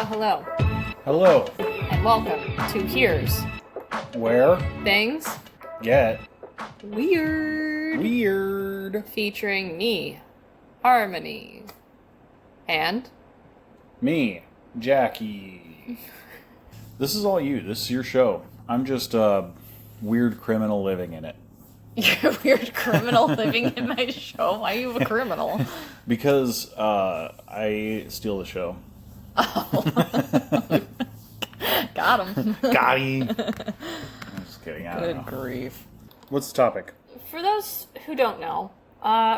Hello. Hello. And welcome to Here's Where Things Get Weird. Featuring me, Harmony. And me, Jackie. This is all you. This is your show. I'm just a weird criminal living in it. You're a weird criminal living in my show? Why are you a criminal? Because I steal the show. Oh. Got him. Got him. I'm just kidding. I don't know. Good grief. What's the topic? For those who don't know,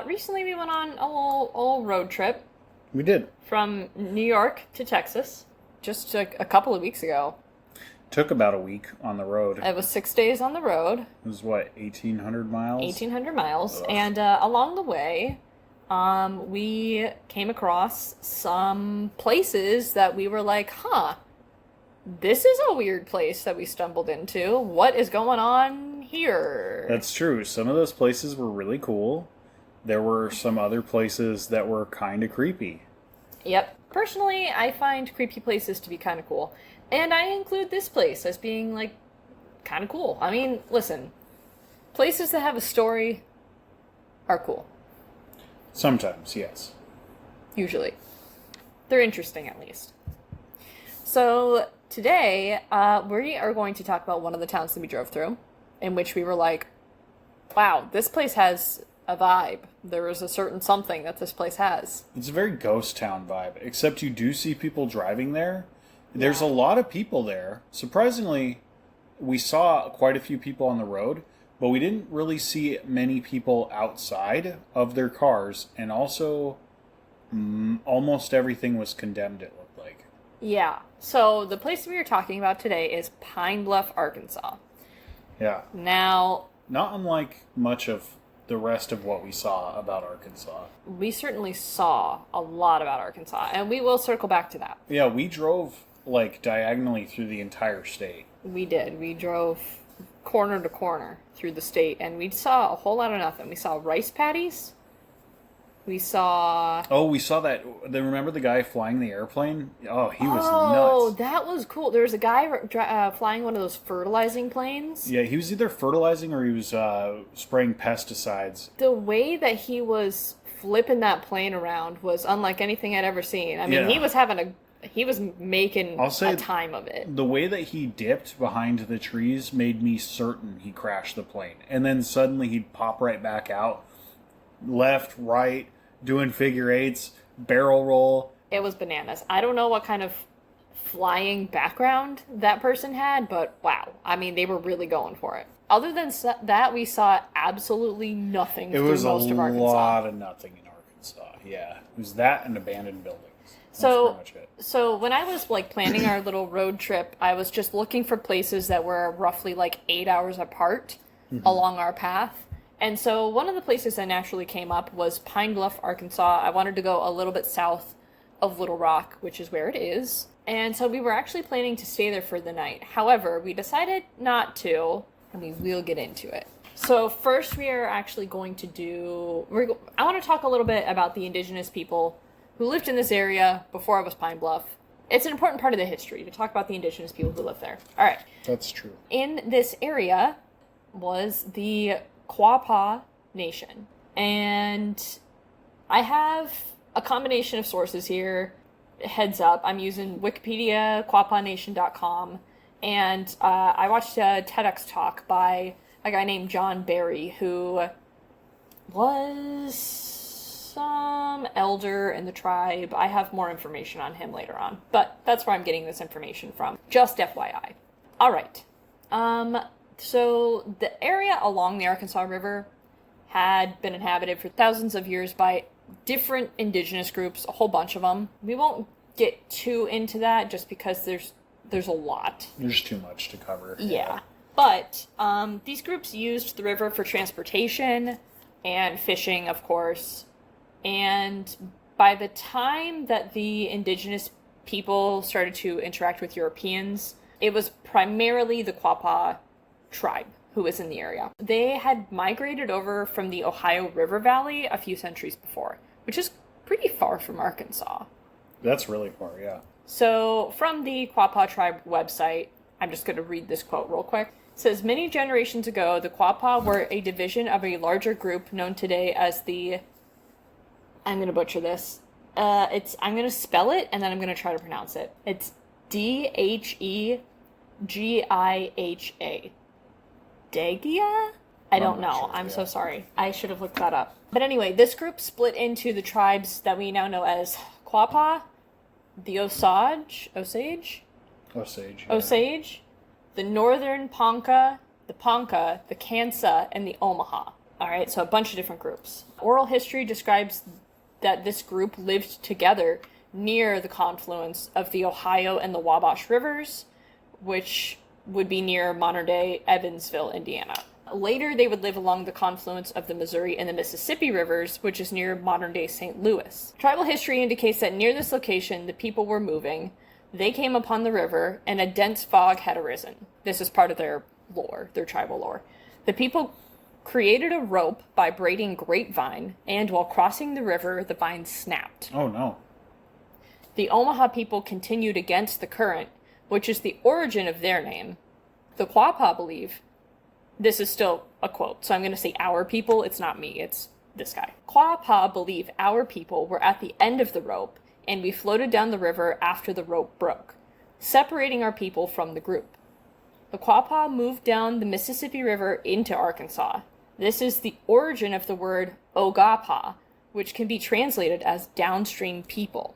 recently we went on a little road trip. We did. From New York to Texas, just a couple of weeks ago. Took about a week on the road. It was 6 days on the road. It was, 1,800 miles? 1,800 miles. Ugh. And along the way, we came across some places that we were like, this is a weird place that we stumbled into. What is going on here? That's true. Some of those places were really cool. There were some other places that were kind of creepy. Yep. Personally, I find creepy places to be kind of cool. And I include this place as being, kind of cool. I mean, listen. Places that have a story are cool. Sometimes, yes. Usually. They're interesting, at least. So, today, we are going to talk about one of the towns that we drove through, in which we were like, wow, this place has a vibe. There is a certain something that this place has. It's a very ghost town vibe, except you do see people driving there. There's a lot of people there. Surprisingly, we saw quite a few people on the road, but we didn't really see many people outside of their cars, and also almost everything was condemned, it looked like. Yeah. So the place we are talking about today is Pine Bluff, Arkansas. Yeah. Now, not unlike much of the rest of what we saw about Arkansas. We certainly saw a lot about Arkansas, and we will circle back to that. Yeah, we drove, diagonally through the entire state. We did. We drove corner to corner through the state, and we saw a whole lot of nothing. We saw rice paddies. We saw... Oh, we saw that. Remember the guy flying the airplane? Oh, he was nuts. Oh, that was cool. There was a guy flying one of those fertilizing planes. Yeah, he was either fertilizing or he was spraying pesticides. The way that he was flipping that plane around was unlike anything I'd ever seen. I mean, he was making a time of it. The way that he dipped behind the trees made me certain he crashed the plane. And then suddenly he'd pop right back out. Left, right, doing figure eights, barrel roll. It was bananas. I don't know what kind of flying background that person had, but wow. I mean, they were really going for it. Other than that, we saw absolutely nothing through most of Arkansas. It was a lot of nothing in Arkansas, yeah. It was that and abandoned buildings. So when I was planning our little road trip, I was just looking for places that were roughly 8 hours apart along our path. And so one of the places that naturally came up was Pine Bluff, Arkansas. I wanted to go a little bit south of Little Rock, which is where it is. And so we were actually planning to stay there for the night. However, we decided not to, and we will get into it. So first we are actually going to I want to talk a little bit about the indigenous people who lived in this area before it was Pine Bluff. It's an important part of the history to talk about the indigenous people who live there. All right. That's true. In this area was the Quapaw Nation. And I have a combination of sources here. Heads up, I'm using Wikipedia, QuapawNation.com, and I watched a TEDx talk by a guy named John Barry, who was some elder in the tribe. I have more information on him later on, but that's where I'm getting this information from. Just FYI. All right. So the area along the Arkansas River had been inhabited for thousands of years by different indigenous groups, a whole bunch of them. We won't get too into that just because there's a lot. There's too much to cover. Yeah. But these groups used the river for transportation and fishing, of course. And by the time that the indigenous people started to interact with Europeans, it was primarily the Quapaw tribe who was in the area. They had migrated over from the Ohio River Valley a few centuries before, which is pretty far from Arkansas. That's really far, yeah. So from the Quapaw tribe website, I'm just going to read this quote real quick. It says, many generations ago, the Quapaw were a division of a larger group known today as the... I'm going to butcher this. I'm going to spell it, and then I'm going to try to pronounce it. It's Dhegiha. Degia? I don't know. Sure, I'm yeah. so sorry. I should have looked that up. But anyway, this group split into the tribes that we now know as Quapaw, the Osage, the Northern Ponca, the Kansa, and the Omaha. All right, so a bunch of different groups. Oral history describes that this group lived together near the confluence of the Ohio and the Wabash rivers, which would be near modern-day Evansville, Indiana. Later, they would live along the confluence of the Missouri and the Mississippi rivers, which is near modern-day St. Louis. Tribal history indicates that near this location, the people were moving. They came upon the river, and a dense fog had arisen. This is part of their lore, their tribal lore. The people created a rope by braiding grapevine, and while crossing the river, the vine snapped. Oh, no. The Omaha people continued against the current, which is the origin of their name. The Quapaw believe, this is still a quote, so I'm going to say our people, it's not me, it's this guy. Quapaw believe our people were at the end of the rope, and we floated down the river after the rope broke, separating our people from the group. The Quapaw moved down the Mississippi River into Arkansas. This is the origin of the word Ogapa, which can be translated as downstream people.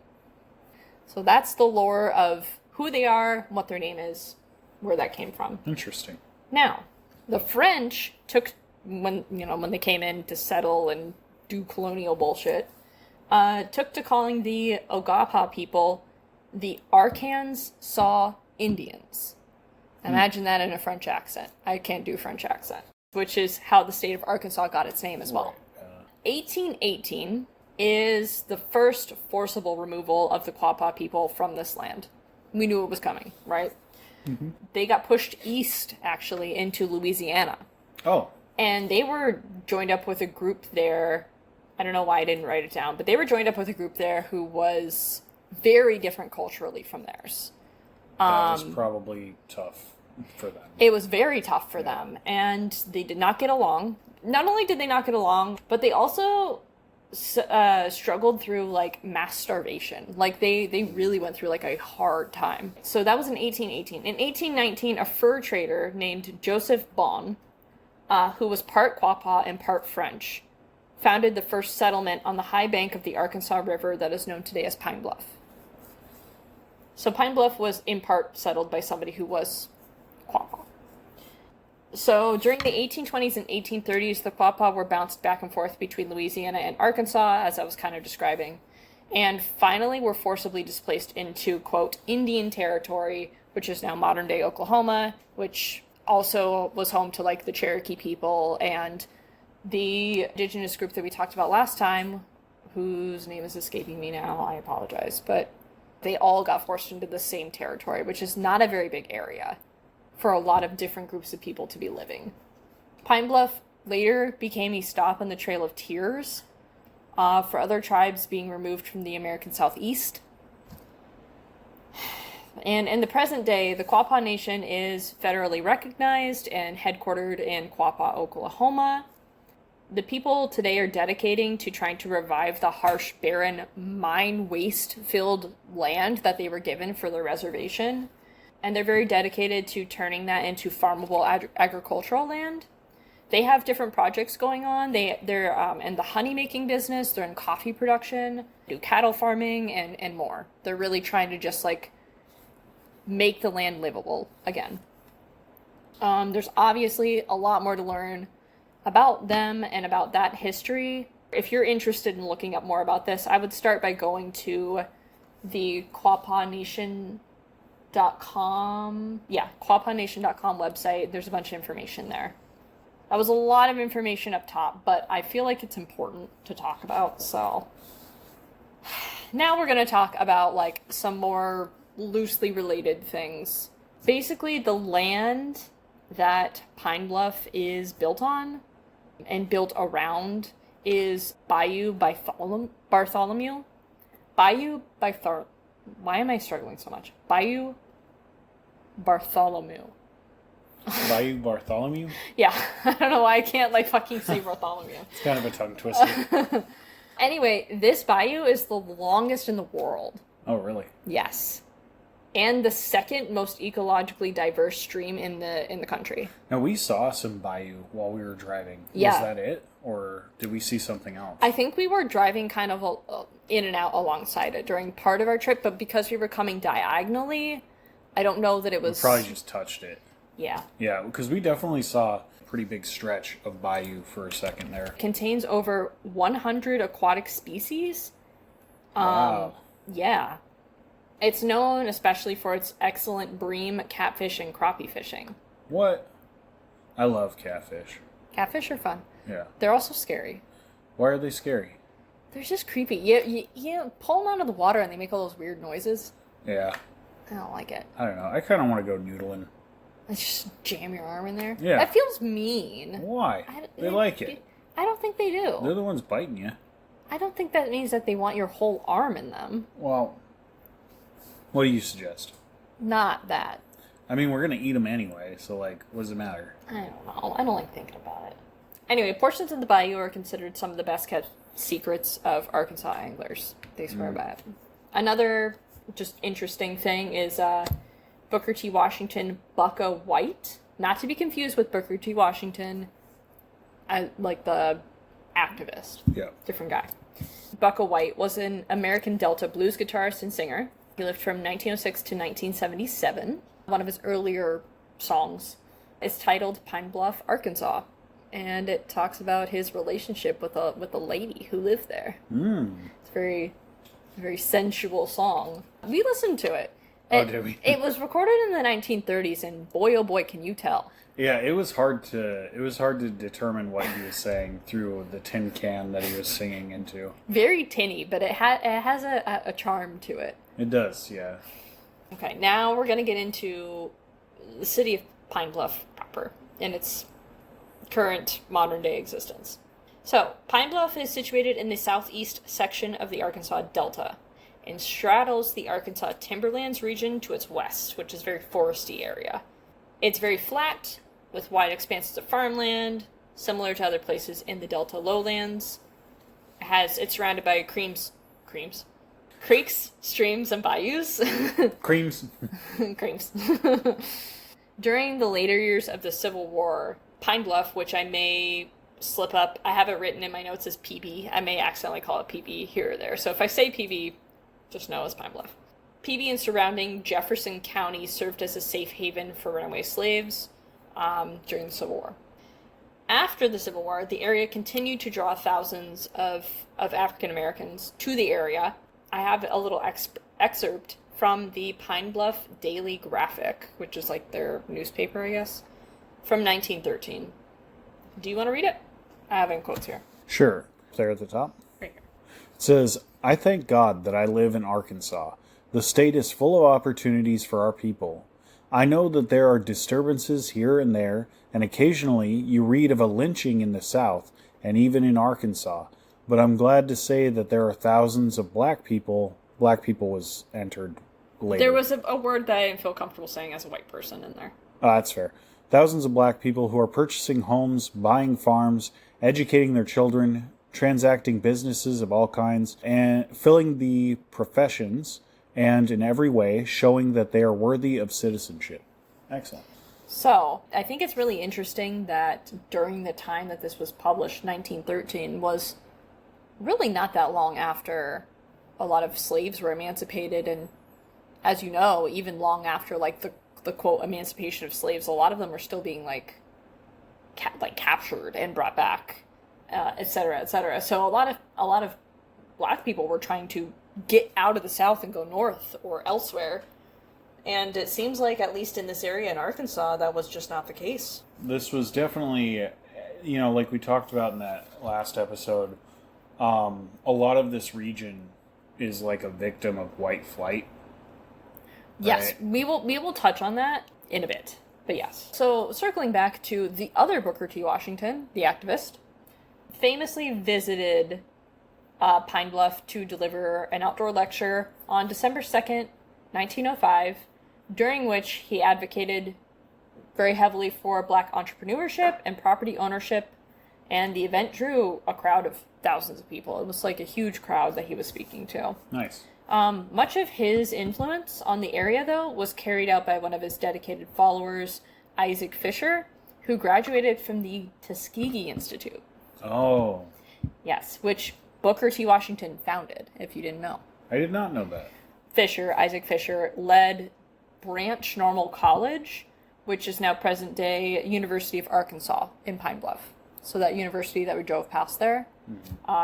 So that's the lore of who they are, what their name is, where that came from. Interesting. Now, the French took, when they came in to settle and do colonial bullshit, took to calling the Ogapa people the Arkansas Indians. Imagine that in a French accent. I can't do French accent, which is how the state of Arkansas got its name as well. 1818 is the first forcible removal of the Quapaw people from this land. We knew it was coming, right? Mm-hmm. They got pushed east, actually, into Louisiana. Oh. And they were joined up with a group there. I don't know why I didn't write it down, but they were joined up with a group there who was very different culturally from theirs. That was probably tough for them. It was very tough for them, and they did not get along. Not only did they not get along, but they also struggled through mass starvation. They really went through a hard time. So that was in 1818. In 1819, a fur trader named Joseph Bon, who was part Quapaw and part French, founded the first settlement on the high bank of the Arkansas River that is known today as Pine Bluff. So Pine Bluff was in part settled by somebody who was Quapaw. So during the 1820s and 1830s, the Quapaw were bounced back and forth between Louisiana and Arkansas, as I was kind of describing, and finally were forcibly displaced into, quote, Indian Territory, which is now modern-day Oklahoma, which also was home to, the Cherokee people and the indigenous group that we talked about last time, whose name is escaping me now, I apologize, but they all got forced into the same territory, which is not a very big area for a lot of different groups of people to be living. Pine Bluff later became a stop on the Trail of Tears for other tribes being removed from the American Southeast. And in the present day, the Quapaw Nation is federally recognized and headquartered in Quapaw, Oklahoma. The people today are dedicating to trying to revive the harsh, barren, mine waste-filled land that they were given for their reservation. And they're very dedicated to turning that into farmable agricultural land. They have different projects going on. They're in the honey making business. They're in coffee production, do cattle farming, and more. They're really trying to just make the land livable again. There's obviously a lot more to learn about them and about that history. If you're interested in looking up more about this, I would start by going to the Quapaw Nation quapawnation.com website. There's a bunch of information there. That was a lot of information up top, but I feel like it's important to talk about, so. Now we're going to talk about, like, some more loosely related things. Basically, the land that Pine Bluff is built on and built around is Bayou Bartholomew. Why am I struggling so much? Bayou Bartholomew. Bayou Bartholomew? Yeah, I don't know why I can't, like, fucking say Bartholomew. It's kind of a tongue twister. Anyway, this bayou is the longest in the world. Oh, really? Yes. And the second most ecologically diverse stream in the country. Now, we saw some bayou while we were driving. Yeah. Was that it? Or did we see something else? I think we were driving kind of in and out alongside it during part of our trip, but because we were coming diagonally, I don't know that it was... We probably just touched it. Yeah. Yeah, because we definitely saw a pretty big stretch of bayou for a second there. Contains over 100 aquatic species. Wow. Yeah. It's known especially for its excellent bream, catfish, and crappie fishing. What? I love catfish. Catfish are fun. Yeah. They're also scary. Why are they scary? They're just creepy. You pull them out of the water and they make all those weird noises. Yeah. I don't like it. I don't know. I kind of want to go noodling. Just jam your arm in there. Yeah. That feels mean. Why? They like it. I don't think they do. They're the ones biting you. I don't think that means that they want your whole arm in them. Well, what do you suggest? Not that. I mean, we're going to eat them anyway, so, like, what does it matter? I don't know. I don't like thinking about it. Anyway, portions of the bayou are considered some of the best kept secrets of Arkansas anglers. They swear by it. Another just interesting thing is Booker T. Washington Bucka White. Not to be confused with Booker T. Washington, like the activist. Yeah. Different guy. Bucka White was an American Delta blues guitarist and singer. He lived from 1906 to 1977. One of his earlier songs is titled Pine Bluff, Arkansas. And it talks about his relationship with a lady who lived there. It's a very sensual song. We listened to it. Did we? It was recorded in the 1930s, and boy, oh boy, can you tell. Yeah, it was hard to determine what he was saying through the tin can that he was singing into. Very tinny, but it has a charm to it. It does, yeah. Okay, now we're going to get into the city of Pine Bluff proper and its current modern-day existence. So, Pine Bluff is situated in the southeast section of the Arkansas Delta and straddles the Arkansas Timberlands region to its west, which is a very foresty area. It's very flat, with wide expanses of farmland, similar to other places in the Delta lowlands. It's surrounded by creeks, streams, and bayous. Creams. Creams. During the later years of the Civil War, Pine Bluff, which I may slip up, I have it written in my notes as PB. I may accidentally call it PB here or there. So if I say PB, just know it's Pine Bluff. PB and surrounding Jefferson County served as a safe haven for runaway slaves during the Civil War. After the Civil War, the area continued to draw thousands of African Americans to the area. I have a little excerpt from the Pine Bluff Daily Graphic, which is like their newspaper, I guess, from 1913. Do you want to read it? I have it in quotes here. Sure. There at the top. Right here. It says, I thank God that I live in Arkansas. The state is full of opportunities for our people. I know that there are disturbances here and there, and occasionally you read of a lynching in the South, and even in Arkansas. But I'm glad to say that there are thousands of black people. Black people was entered later. There was a word that I didn't feel comfortable saying as a white person in there. That's fair. Thousands of black people who are purchasing homes, buying farms, educating their children, transacting businesses of all kinds, and filling the professions, and in every way showing that they are worthy of citizenship. Excellent. So, I think it's really interesting that during the time that this was published, 1913, was really not that long after a lot of slaves were emancipated, and as you know, even long after, like, the quote, emancipation of slaves, a lot of them are still being, like captured and brought back, et cetera, et cetera. So a lot of black people were trying to get out of the South and go north or elsewhere. And it seems like, at least in this area in Arkansas, that was just not the case. This was definitely, like we talked about in that last episode, a lot of this region is like a victim of white flight. Yes, right? we will touch on that in a bit. But yes. So circling back to the other Booker T. Washington, the activist, famously visited Pine Bluff to deliver an outdoor lecture on December 2nd, 1905, during which he advocated very heavily for Black entrepreneurship and property ownership, and the event drew a crowd of thousands of people. It was like a huge crowd that he was speaking to. Nice. Much of his influence on the area, though, was carried out by one of his dedicated followers, Isaac Fisher, who graduated from the Tuskegee Institute. Oh. Yes, which Booker T. Washington founded, if you didn't know. I did not know that. Isaac Fisher, led Branch Normal College, which is now present-day University of Arkansas in Pine Bluff. So that university that we drove past there,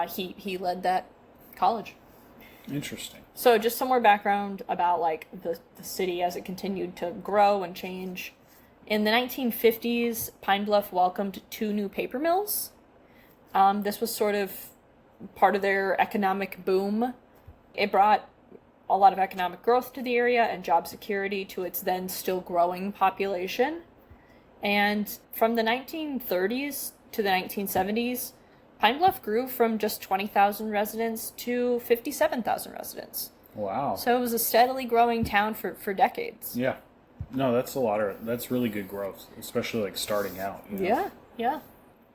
he led that college. Interesting. So just some more background about like the city as it continued to grow and change. In the 1950s, Pine Bluff welcomed 2 new paper mills. This was sort of part of their economic boom. It brought a lot of economic growth to the area and job security to its then still growing population. And from the 1930s to the 1970s, Pine Bluff grew from just 20,000 residents to 57,000 residents. Wow. So it was a steadily growing town for decades. Yeah. No, that's really good growth, especially like starting out. Yeah.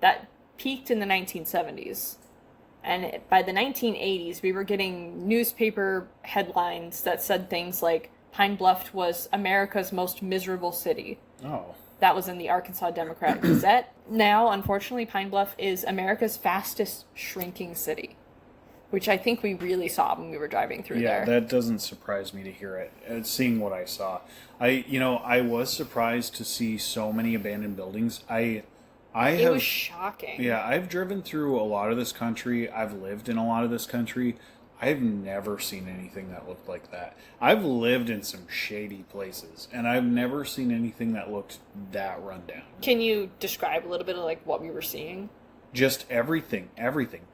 That peaked in the 1970s. And by the 1980s, we were getting newspaper headlines that said things like, Pine Bluff was America's most miserable city. Oh. That was in the Arkansas Democrat Gazette. Now, unfortunately, Pine Bluff is America's fastest shrinking city, which I think we really saw when we were driving through there. Yeah, that doesn't surprise me to hear it. Seeing what I saw. I was surprised to see so many abandoned buildings. It was shocking. Yeah, I've driven through a lot of this country. I've lived in a lot of this country. I've never seen anything that looked like that. I've lived in some shady places, and I've never seen anything that looked that rundown. Can you describe a little bit of like what we were seeing? Just everything.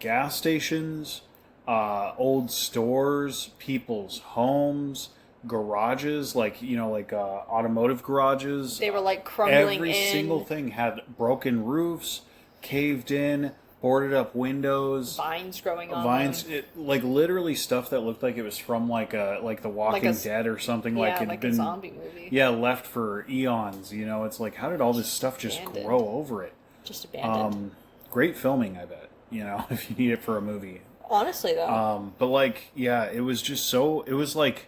Gas stations, old stores, people's homes, garages, automotive garages. They were like crumbling Every in. single thing had broken roofs, caved in, boarded up windows, vines growing on them. Literally stuff that looked like it was from The Walking Dead or something. Yeah, like it had been a zombie movie. Yeah, left for eons. It's like, how did all this stuff just grow over it? Just abandoned. Great filming, I bet. If you need it for a movie. Honestly, though. It was just so. It was like,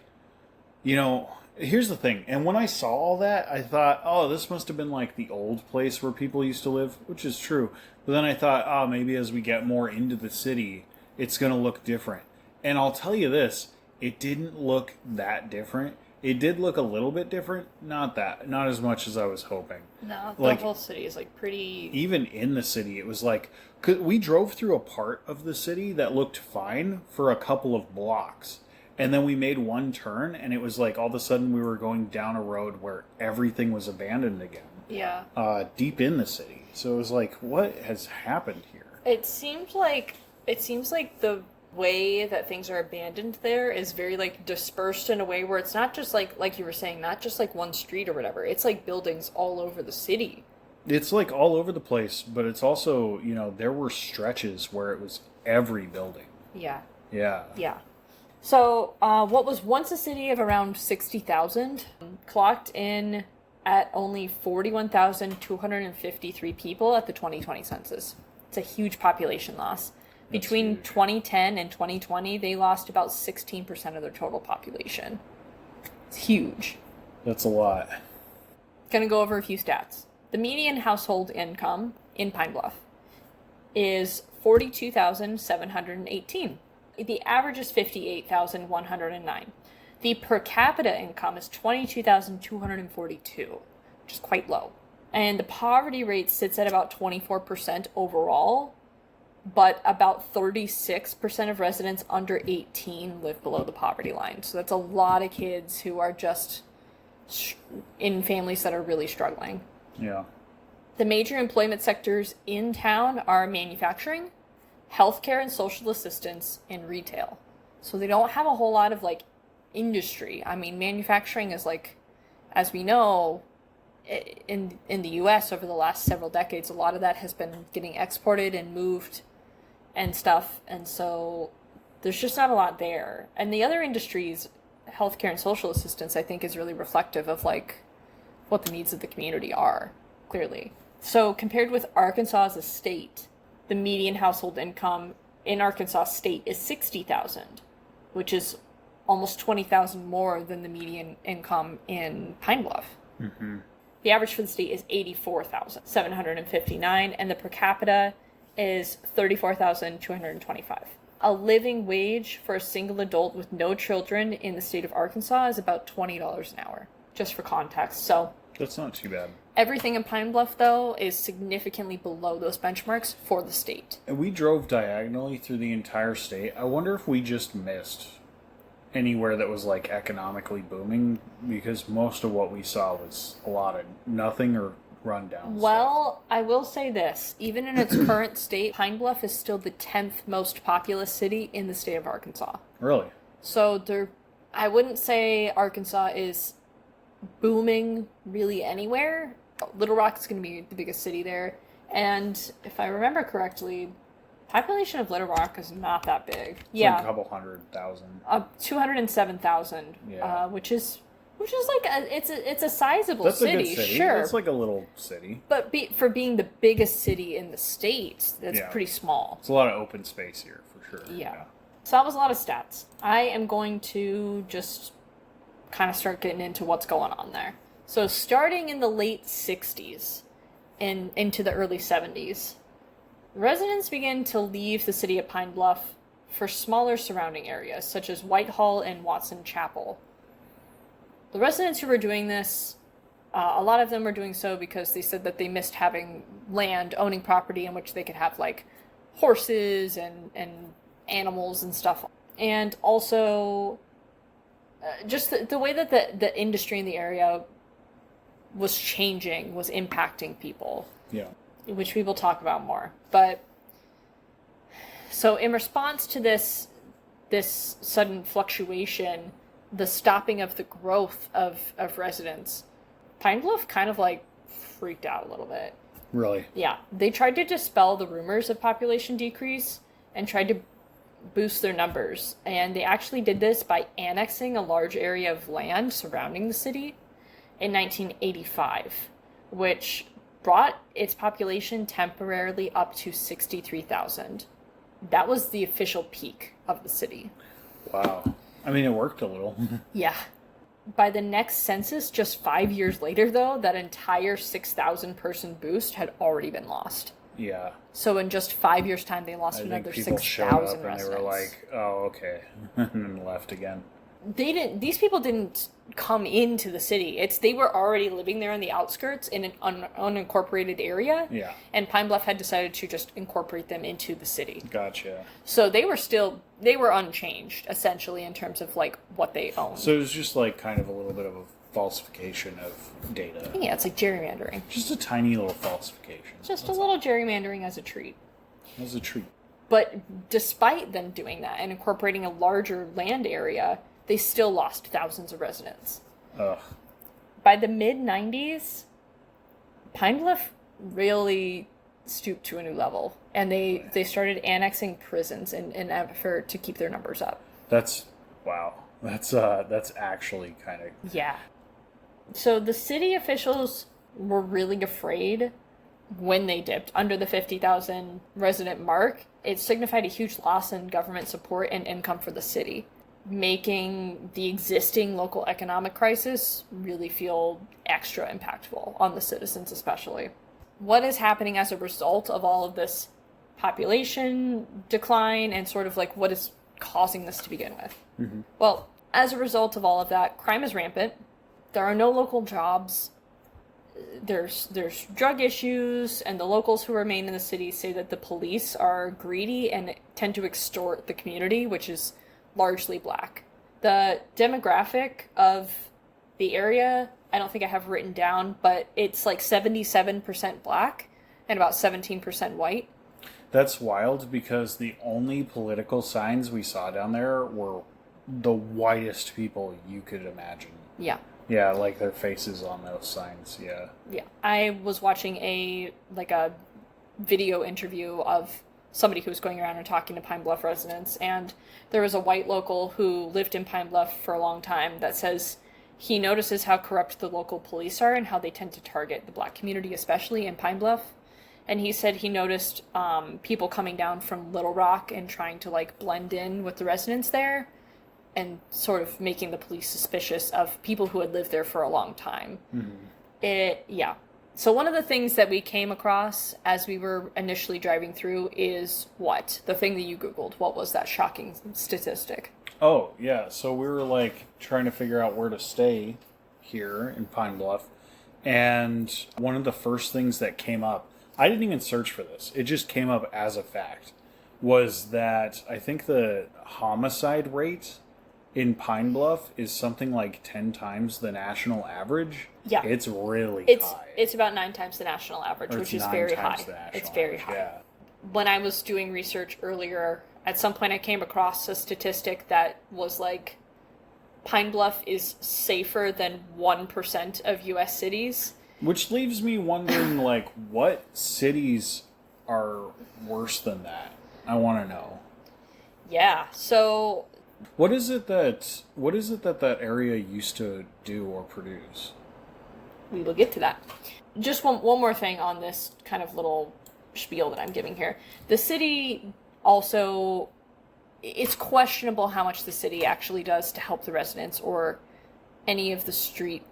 here's the thing. And when I saw all that, I thought, oh, this must have been like the old place where people used to live, which is true. But then I thought, oh, maybe as we get more into the city, it's going to look different. And I'll tell you this, it didn't look that different. It did look a little bit different. Not as much as I was hoping. No, the whole city is like pretty... Even in the city, it was like... We drove through a part of the city that looked fine for a couple of blocks. And then we made one turn, and it was like all of a sudden we were going down a road where everything was abandoned again. Yeah. Deep in the city. So it was like, what has happened here? It seems like the way that things are abandoned there is very like dispersed in a way where it's not just like you were saying, not just like one street or whatever. It's like buildings all over the city. It's like all over the place, but it's also, there were stretches where it was every building. Yeah. Yeah. Yeah. So, what was once a city of around 60,000 clocked in at only 41,253 people at the 2020 census. It's a huge population loss. Between 2010 and 2020, they lost about 16% of their total population. It's huge. That's a lot. Gonna go over a few stats. The median household income in Pine Bluff is $42,718. The average is $58,109. The per capita income is $22,242, which is quite low. And the poverty rate sits at about 24% overall, but about 36% of residents under 18 live below the poverty line. So that's a lot of kids who are just in families that are really struggling. Yeah. The major employment sectors in town are manufacturing, healthcare and social assistance, and retail. So they don't have a whole lot of like industry. I mean, manufacturing is like, as we know, in the US over the last several decades, a lot of that has been getting exported and moved and stuff. And so there's just not a lot there. And the other industries, healthcare and social assistance, I think is really reflective of like what the needs of the community are, clearly. So compared with Arkansas as a state, the median household income in Arkansas state is $60,000, which is almost $20,000 more than the median income in Pine Bluff. Mm-hmm. The average for the state is $84,759, and the per capita is $34,225. A living wage for a single adult with no children in the state of Arkansas is about $20 an hour, just for context. So that's not too bad. Everything in Pine Bluff, though, is significantly below those benchmarks for the state. And we drove diagonally through the entire state. I wonder if we just missed anywhere that was like economically booming, because most of what we saw was a lot of nothing or rundown Well, I will say this. Even in its current state, Pine Bluff is still the 10th most populous city in the state of Arkansas. Really? So I wouldn't say Arkansas is booming really anywhere. Little Rock is going to be the biggest city there. And if I remember correctly, population of Little Rock is not that big. It's like a couple 100,000. 207,000, yeah. Which is like it's a sizable city. A good city. Sure. It's like a little city. But for being the biggest city in the state, that's pretty small. It's a lot of open space here, for sure. Yeah. So that was a lot of stats. I am going to just kind of start getting into what's going on there. So starting in the late 60s and into the early 70s, residents began to leave the city of Pine Bluff for smaller surrounding areas, such as Whitehall and Watson Chapel. The residents who were doing this, a lot of them were doing so because they said that they missed having land, owning property in which they could have like horses and animals and stuff. And also just the way that the industry in the area was changing, was impacting people. Yeah. Which we will talk about more. But so in response to this sudden fluctuation, the stopping of the growth of residents, Pine Bluff kind of like freaked out a little bit. Really? Yeah. They tried to dispel the rumors of population decrease and tried to boost their numbers. And they actually did this by annexing a large area of land surrounding the city in 1985, which brought its population temporarily up to 63,000. That was the official peak of the city. Wow. I mean, it worked a little. Yeah. By the next census, just 5 years later, though, that entire 6,000 person boost had already been lost. Yeah. So in just 5 years' time, they lost another 6,000 residents. And they were like, "Oh, okay," and then left again. These people didn't come into the city. They were already living there on the outskirts in an unincorporated area. Yeah. And Pine Bluff had decided to just incorporate them into the city. Gotcha. So they were unchanged, essentially, in terms of like what they owned. So it was just like kind of a little bit of a falsification of data. Yeah, it's like gerrymandering. Just a tiny little falsification. Just a little gerrymandering as a treat. As a treat. But despite them doing that and incorporating a larger land area, they still lost thousands of residents. Ugh. By the mid-90s, Pine Bluff really stooped to a new level. And they started annexing prisons in an effort to keep their numbers up. Wow. That's actually kind of... Yeah. So the city officials were really afraid when they dipped under the 50,000 resident mark. It signified a huge loss in government support and income for the city, making the existing local economic crisis really feel extra impactful on the citizens especially. What is happening as a result of all of this population decline and sort of like what is causing this to begin with? Mm-hmm. Well, as a result of all of that, crime is rampant. There are no local jobs. There's drug issues, and the locals who remain in the city say that the police are greedy and tend to extort the community, which is largely black. The demographic of the area I don't think I have written down, but it's like 77% black and about 17% white. That's wild because the only political signs we saw down there were the whitest people you could imagine. Yeah. Yeah, like their faces on those signs, yeah. Yeah. I was watching a video interview of somebody who was going around and talking to Pine Bluff residents, and there was a white local who lived in Pine Bluff for a long time that says he notices how corrupt the local police are and how they tend to target the black community, especially in Pine Bluff. And he said he noticed people coming down from Little Rock and trying to like blend in with the residents there and sort of making the police suspicious of people who had lived there for a long time. Yeah. So one of the things that we came across as we were initially driving through is what? The thing that you Googled. What was that shocking statistic? Oh, yeah. So we were like trying to figure out where to stay here in Pine Bluff. And one of the first things that came up, I didn't even search for this, it just came up as a fact, was that I think the homicide rate in Pine Bluff is something like 10 times the national average. Yeah. It's really high. It's about 9 times the national average, which is very high. It's very high. Yeah. When I was doing research earlier, at some point I came across a statistic that was like Pine Bluff is safer than 1% of U.S. cities. Which leaves me wondering, like, what cities are worse than that? I want to know. Yeah, so... What is it that area used to do or produce? We will get to that. Just one more thing on this kind of little spiel that I'm giving here. The city also... It's questionable how much the city actually does to help the residents or any of the street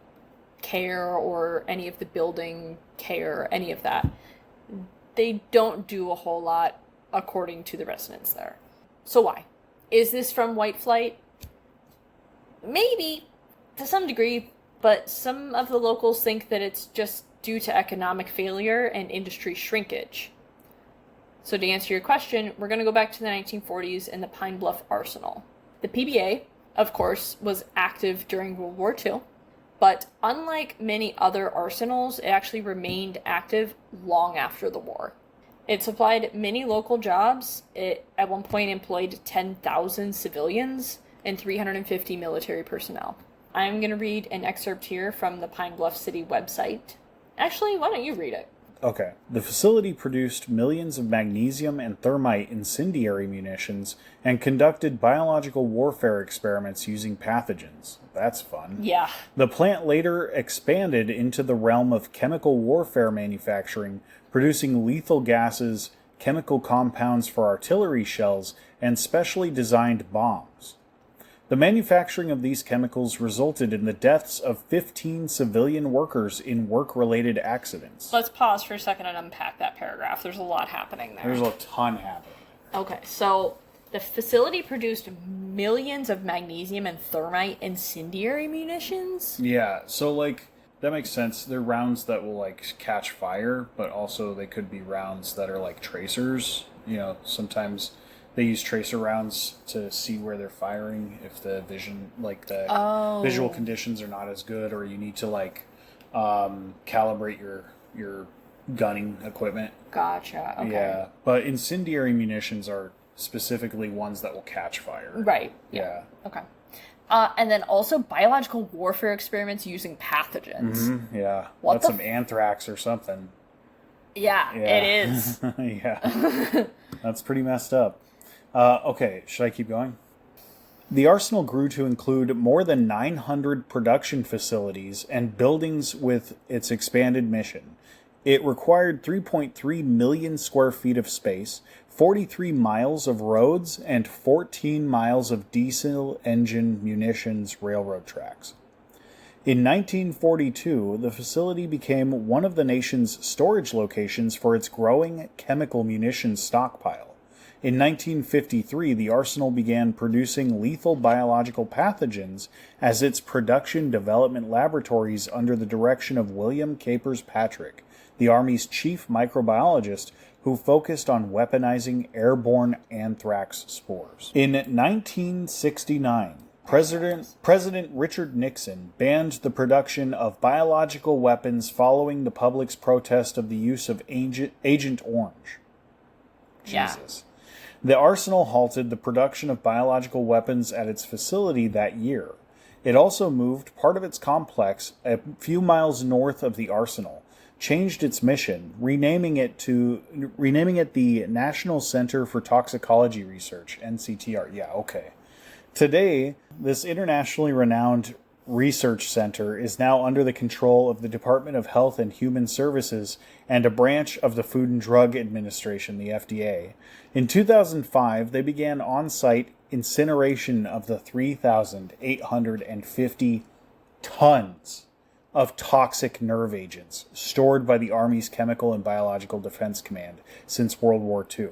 care or any of the building care, any of that. They don't do a whole lot according to the residents there. So why? Is this from white flight? Maybe, to some degree, but some of the locals think that it's just due to economic failure and industry shrinkage. So to answer your question, we're going to go back to the 1940s and the Pine Bluff Arsenal. The PBA, of course, was active during World War II, but unlike many other arsenals, it actually remained active long after the war. It supplied many local jobs. It, at one point, employed 10,000 civilians and 350 military personnel. I'm going to read an excerpt here from the Pine Bluff City website. Actually, why don't you read it? Okay. The facility produced millions of magnesium and thermite incendiary munitions and conducted biological warfare experiments using pathogens. That's fun. Yeah. The plant later expanded into the realm of chemical warfare manufacturing, producing lethal gases, chemical compounds for artillery shells, and specially designed bombs. The manufacturing of these chemicals resulted in the deaths of 15 civilian workers in work-related accidents. Let's pause for a second and unpack that paragraph. There's a lot happening there. There's a ton happening. Okay, so the facility produced millions of magnesium and thermite incendiary munitions? Yeah, so, like, that makes sense. They're rounds that will, like, catch fire, but also they could be rounds that are, like, tracers. You know, sometimes they use tracer rounds to see where they're firing if the vision, like, the visual conditions are not as good, or you need to, like, calibrate your gunning equipment. Gotcha, okay. Yeah, but incendiary munitions are specifically ones that will catch fire. Right. Yeah. Okay. And then also biological warfare experiments using pathogens. Mm-hmm. Yeah. What That's some anthrax or something. Yeah, it is. Yeah. That's pretty messed up. Okay, should I keep going? The arsenal grew to include more than 900 production facilities and buildings with its expanded mission. It required 3.3 million square feet of space, 43 miles of roads, and 14 miles of diesel engine munitions railroad tracks. In 1942, the facility became one of the nation's storage locations for its growing chemical munitions stockpile. In 1953, the arsenal began producing lethal biological pathogens as its production development laboratories under the direction of William Capers Patrick, the Army's chief microbiologist who focused on weaponizing airborne anthrax spores. In 1969, President Richard Nixon banned the production of biological weapons following the public's protest of the use of Agent Orange. Jesus. The arsenal halted the production of biological weapons at its facility that year. It also moved part of its complex a few miles north of the arsenal, changed its mission, renaming it the National Center for Toxicology Research, NCTR. Yeah, okay. Today, this internationally renowned research center is now under the control of the Department of Health and Human Services and a branch of the Food and Drug Administration, the FDA. In 2005, they began on-site incineration of the 3,850 tons of toxic nerve agents stored by the Army's Chemical and Biological Defense Command since World War II.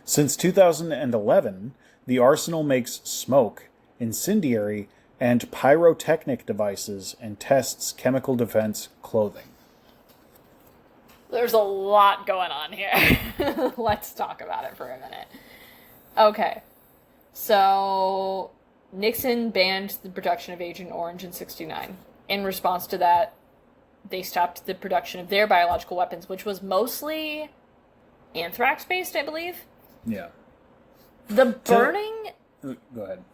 Since 2011, the arsenal makes smoke, incendiary, and pyrotechnic devices and tests chemical defense clothing. There's a lot going on here. Let's talk about it for a minute. Okay. So, Nixon banned the production of Agent Orange in '69. In response to that, they stopped the production of their biological weapons, which was mostly anthrax-based, I believe. Yeah. The burning... Go ahead.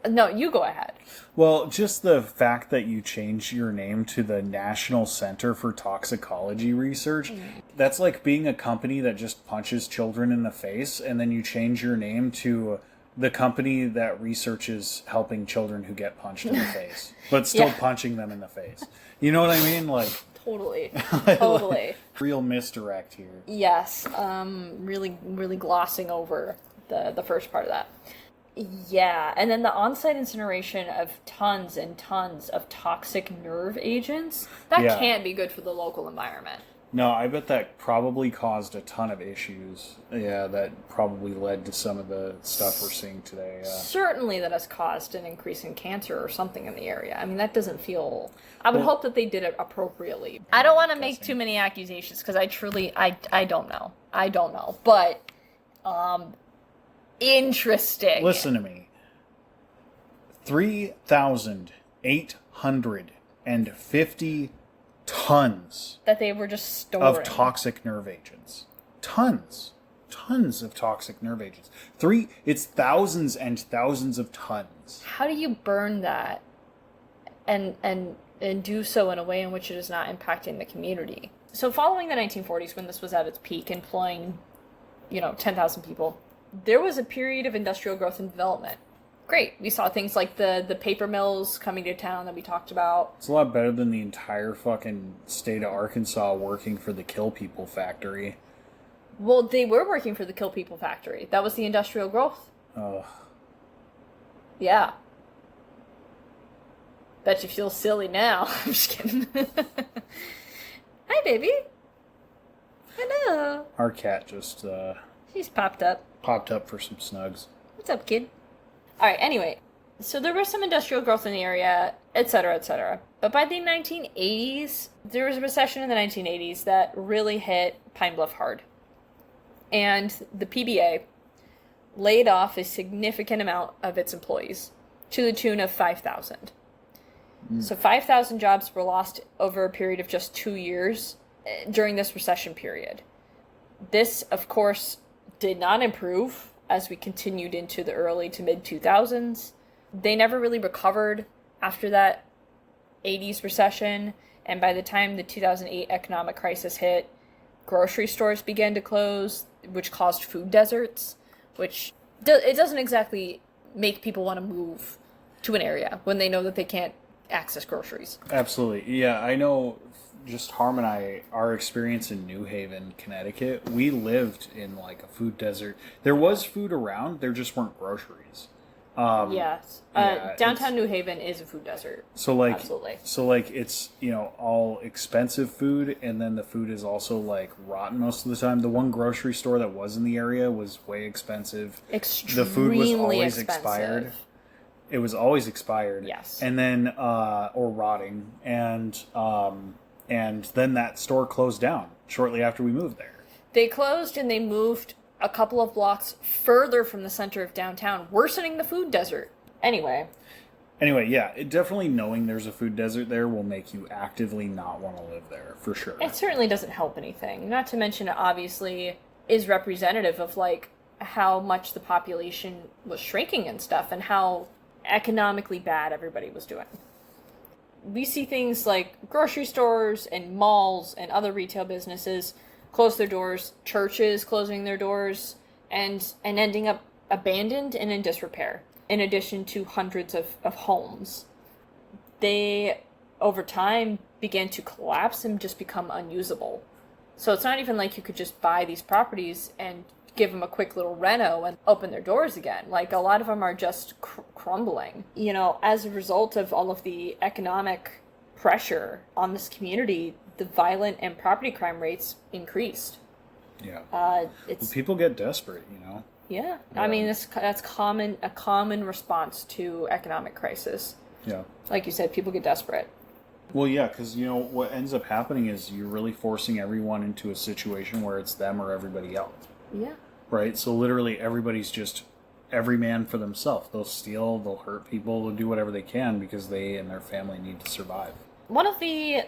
No, you go ahead. Well, just the fact that you changed your name to the National Center for Toxicology Research, that's like being a company that just punches children in the face, and then you change your name to the company that researches helping children who get punched in the face, but still punching them in the face. You know what I mean? Like Totally. Totally. Real misdirect here. Yes. Really glossing over the first part of that. Yeah, and then the on-site incineration of tons and tons of toxic nerve agents, that can't be good for the local environment. No, I bet that probably caused a ton of issues. Yeah, that probably led to some of the stuff we're seeing today. Certainly that has caused an increase in cancer or something in the area. I mean, that doesn't feel... I would hope that they did it appropriately. I don't want to make too many accusations, because I truly... I don't know. I don't know. But, interesting. Listen to me. 3,850 tons that they were just storing of toxic nerve agents. Tons of toxic nerve agents. It's thousands and thousands of tons. How do you burn that and do so in a way in which it is not impacting the community? So following the 1940s, when this was at its peak, employing 10,000 people, there was a period of industrial growth and development. Great. We saw things like the paper mills coming to town that we talked about. It's a lot better than the entire fucking state of Arkansas working for the Kill People factory. Well, they were working for the Kill People factory. That was the industrial growth. Ugh. Yeah. Bet you feel silly now. I'm just kidding. Hi, baby. Hello. Our cat just, she's popped up for some snugs. What's up, kid? Alright, anyway. So there was some industrial growth in the area, etc., etc. But by the 1980s, there was a recession in the 1980s that really hit Pine Bluff hard. And the PBA laid off a significant amount of its employees, to the tune of 5,000. So 5,000 jobs were lost over a period of just 2 years during this recession period. This, of course, did not improve as we continued into the early to mid-2000s. They never really recovered after that 80s recession, and by the time the 2008 economic crisis hit, grocery stores began to close, which caused food deserts, which it doesn't exactly make people want to move to an area when they know that they can't access groceries. Absolutely. Yeah, I know. Just Harm and I, our experience in New Haven, Connecticut, we lived in like a food desert. There was food around, there just weren't groceries. Yes. Downtown New Haven is a food desert. So like, absolutely. So like it's, all expensive food, and then the food is also like rotten most of the time. The one grocery store that was in the area was way expensive. Extremely The food was always expensive. expired. It was always expired. Yes. And then, or rotting. And then that store closed down shortly after we moved there. They closed and they moved a couple of blocks further from the center of downtown, worsening the food desert. Anyway, yeah, definitely knowing there's a food desert there will make you actively not want to live there, for sure. it certainly doesn't help anything. Not to mention, it obviously is representative of, like, how much the population was shrinking and stuff, and how economically bad everybody was doing. We see things like grocery stores and malls and other retail businesses close their doors, churches closing their doors, and ending up abandoned and in disrepair, in addition to hundreds of homes. They, over time, began to collapse and just become unusable. So it's not even like you could just buy these properties and give them a quick little reno and open their doors again. Like, a lot of them are just crumbling. You know, as a result of all of the economic pressure on this community, the violent and property crime rates increased. Yeah. People get desperate, you know? Yeah. I mean, that's a common response to economic crisis. Yeah. Like you said, people get desperate. Well, yeah, because, you know, what ends up happening is you're really forcing everyone into a situation where it's them or everybody else. Yeah. Right? So literally everybody's just every man for themselves. They'll steal, they'll hurt people, they'll do whatever they can because they and their family need to survive. One of the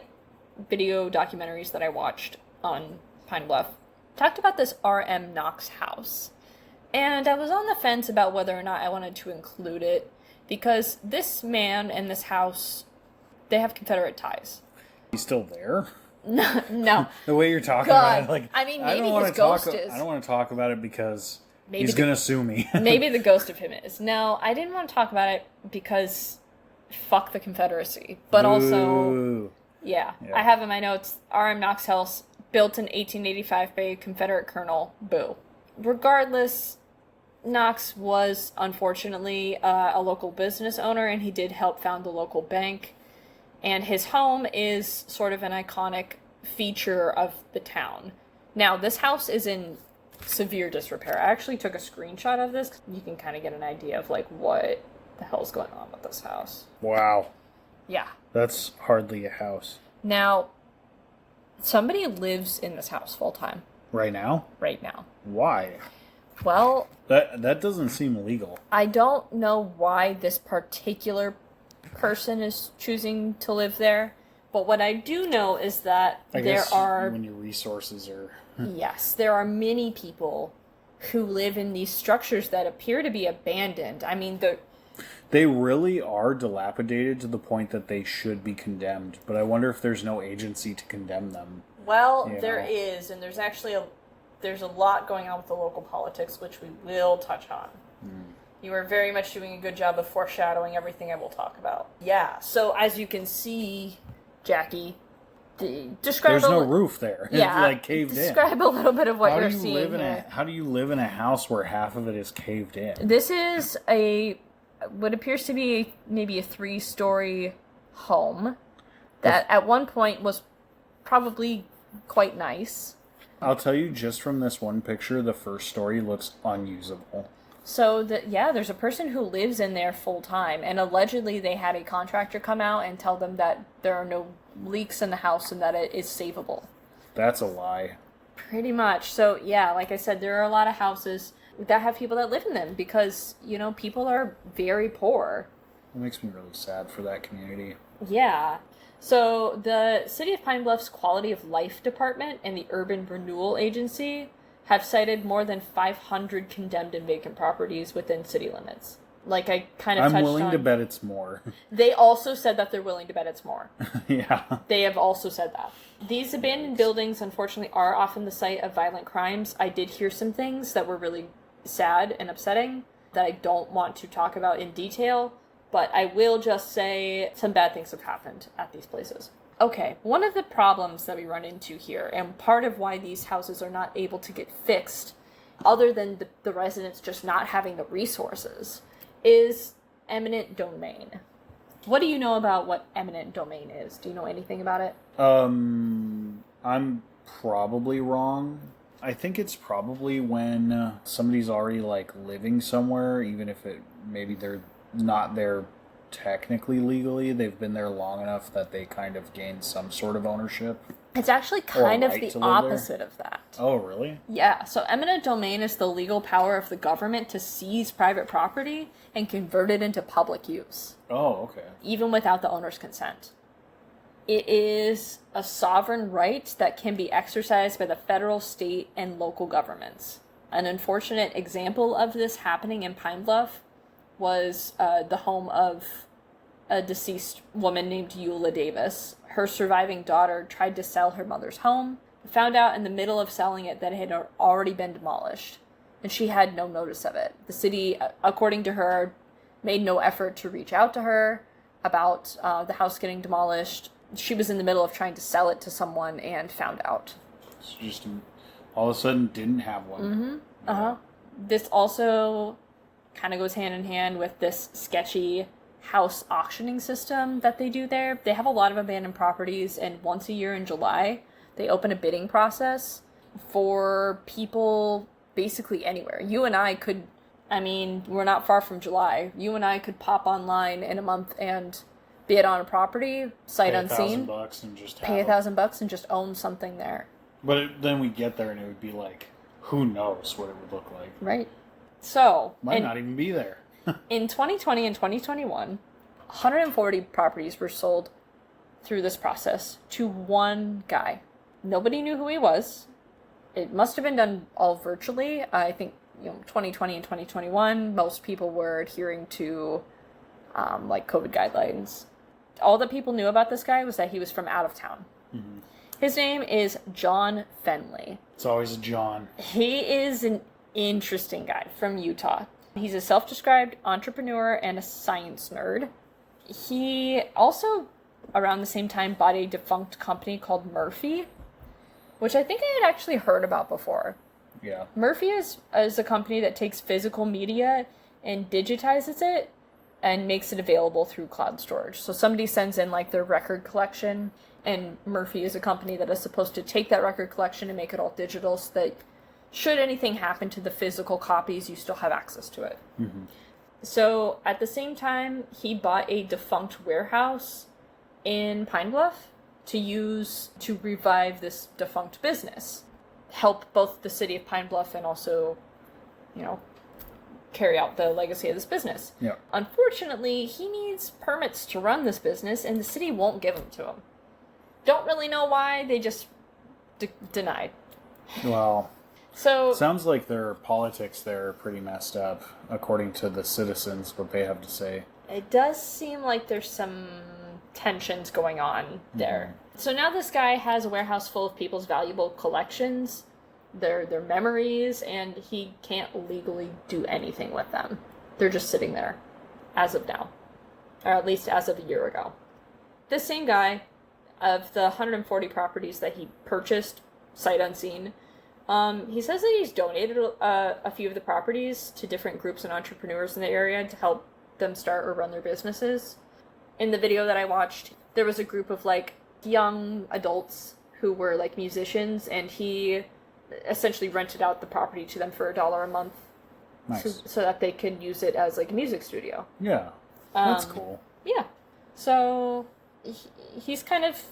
video documentaries that I watched on Pine Bluff talked about this R.M. Knox house. And I was on the fence about whether or not I wanted to include it, because this man and this house, they have Confederate ties. He's still there? No. The way you're talking God. about it, like, I mean, maybe his ghost is. I don't want to talk about it because maybe he's going to sue me. Maybe the ghost of him is. No, I didn't want to talk about it because fuck the Confederacy. But also, yeah, I have in my notes, R.M. Knox house, built in 1885 by a Confederate colonel. Boo. Regardless, Knox was, unfortunately, a local business owner, and he did help found the local bank. And his home is sort of an iconic feature of the town. Now, this house is in severe disrepair. I actually took a screenshot of this. You can kind of get an idea of, like, what the hell's going on with this house. Wow. Yeah. That's hardly a house. Now, somebody lives in this house full time. Right now? Right now. Why? Well, that doesn't seem legal. I don't know why this particular person is choosing to live there, but what I do know is that there are, when your resources are yes, there are many people who live in these structures that appear to be abandoned. I mean, they really are dilapidated to the point that they should be condemned, but I wonder if there's no agency to condemn them. Well, there is, and there's actually there's a lot going on with the local politics, which we will touch on. You are very much doing a good job of foreshadowing everything I will talk about. Yeah, so as you can see, Jackie, there's no roof there. Yeah, it's like caved in. Describe a little bit of what you're seeing here. How do you live in a house where half of it is caved in? This is what appears to be maybe a 3-story home that at one point was probably quite nice. I'll tell you, just from this one picture, the first story looks unusable. So, there's a person who lives in there full time, and allegedly they had a contractor come out and tell them that there are no leaks in the house and that it is savable. That's a lie. Pretty much. So, yeah, like I said, there are a lot of houses that have people that live in them because, you know, people are very poor. It makes me really sad for that community. Yeah. So, the City of Pine Bluff's Quality of Life Department and the Urban Renewal Agency have cited more than 500 condemned and vacant properties within city limits. Like I kind of touched on. I'm willing to bet it's more. They also said that they're willing to bet it's more. Yeah. They have also said that. These abandoned buildings, unfortunately, are often the site of violent crimes. I did hear some things that were really sad and upsetting that I don't want to talk about in detail, but I will just say some bad things have happened at these places. Okay, one of the problems that we run into here, and part of why these houses are not able to get fixed, other than the residents just not having the resources, is eminent domain. What do you know about what eminent domain is? Do you know anything about it? I'm probably wrong. I think it's probably when somebody's already like living somewhere, even if maybe they're not there technically legally, they've been there long enough that they kind of gain some sort of ownership. It's actually kind of the opposite of that. Oh, really? Yeah, so eminent domain is the legal power of the government to seize private property and convert it into public use. Oh, okay. Even without the owner's consent. It is a sovereign right that can be exercised by the federal, state, and local governments. An unfortunate example of this happening in Pine Bluff was the home of a deceased woman named Eula Davis. Her surviving daughter tried to sell her mother's home, found out in the middle of selling it that it had already been demolished, and she had no notice of it. The city, according to her, made no effort to reach out to her about the house getting demolished. She was in the middle of trying to sell it to someone and found out. She just all of a sudden didn't have one. Mm-hmm. Uh-huh. This also kind of goes hand in hand with this sketchy house auctioning system that they do there. They have a lot of abandoned properties, and once a year in July, they open a bidding process for people basically anywhere. You and I could, we're not far from July. You and I could pop online in a month and bid on a property, sight unseen. $1,000 and just pay $1,000 and just own something there. But then we get there and it would be like, who knows what it would look like. Right. So might not even be there. In 2020 and 2021, 140 properties were sold through this process to one guy. Nobody knew who he was. It must have been done all virtually. I think 2020 and 2021, most people were adhering to COVID guidelines. All that people knew about this guy was that he was from out of town. Mm-hmm. His name is John Fenley. It's always a John. He is an interesting guy from Utah. He's a self-described entrepreneur and a science nerd. He also, around the same time, bought a defunct company called Murphy, which I think I had actually heard about before. Yeah. Murphy is a company that takes physical media and digitizes it and makes it available through cloud storage. So somebody sends in their record collection, and Murphy is a company that is supposed to take that record collection and make it all digital so that should anything happen to the physical copies, you still have access to it. Mm-hmm. So at the same time, he bought a defunct warehouse in Pine Bluff to use to revive this defunct business. Help both the city of Pine Bluff and also, carry out the legacy of this business. Yeah. Unfortunately, he needs permits to run this business, and the city won't give them to him. Don't really know why, they just denied. Well, so sounds like their politics there are pretty messed up, according to the citizens, what they have to say. It does seem like there's some tensions going on there. Mm-hmm. So now this guy has a warehouse full of people's valuable collections, their memories, and he can't legally do anything with them. They're just sitting there, as of now. Or at least as of a year ago. This same guy, of the 140 properties that he purchased, sight unseen, he says that he's donated a few of the properties to different groups and entrepreneurs in the area to help them start or run their businesses. In the video that I watched, there was a group of young adults who were musicians, and he essentially rented out the property to them for $1 a month. Nice. So that they could use it as a music studio. Yeah, that's cool. Yeah. So he's kind of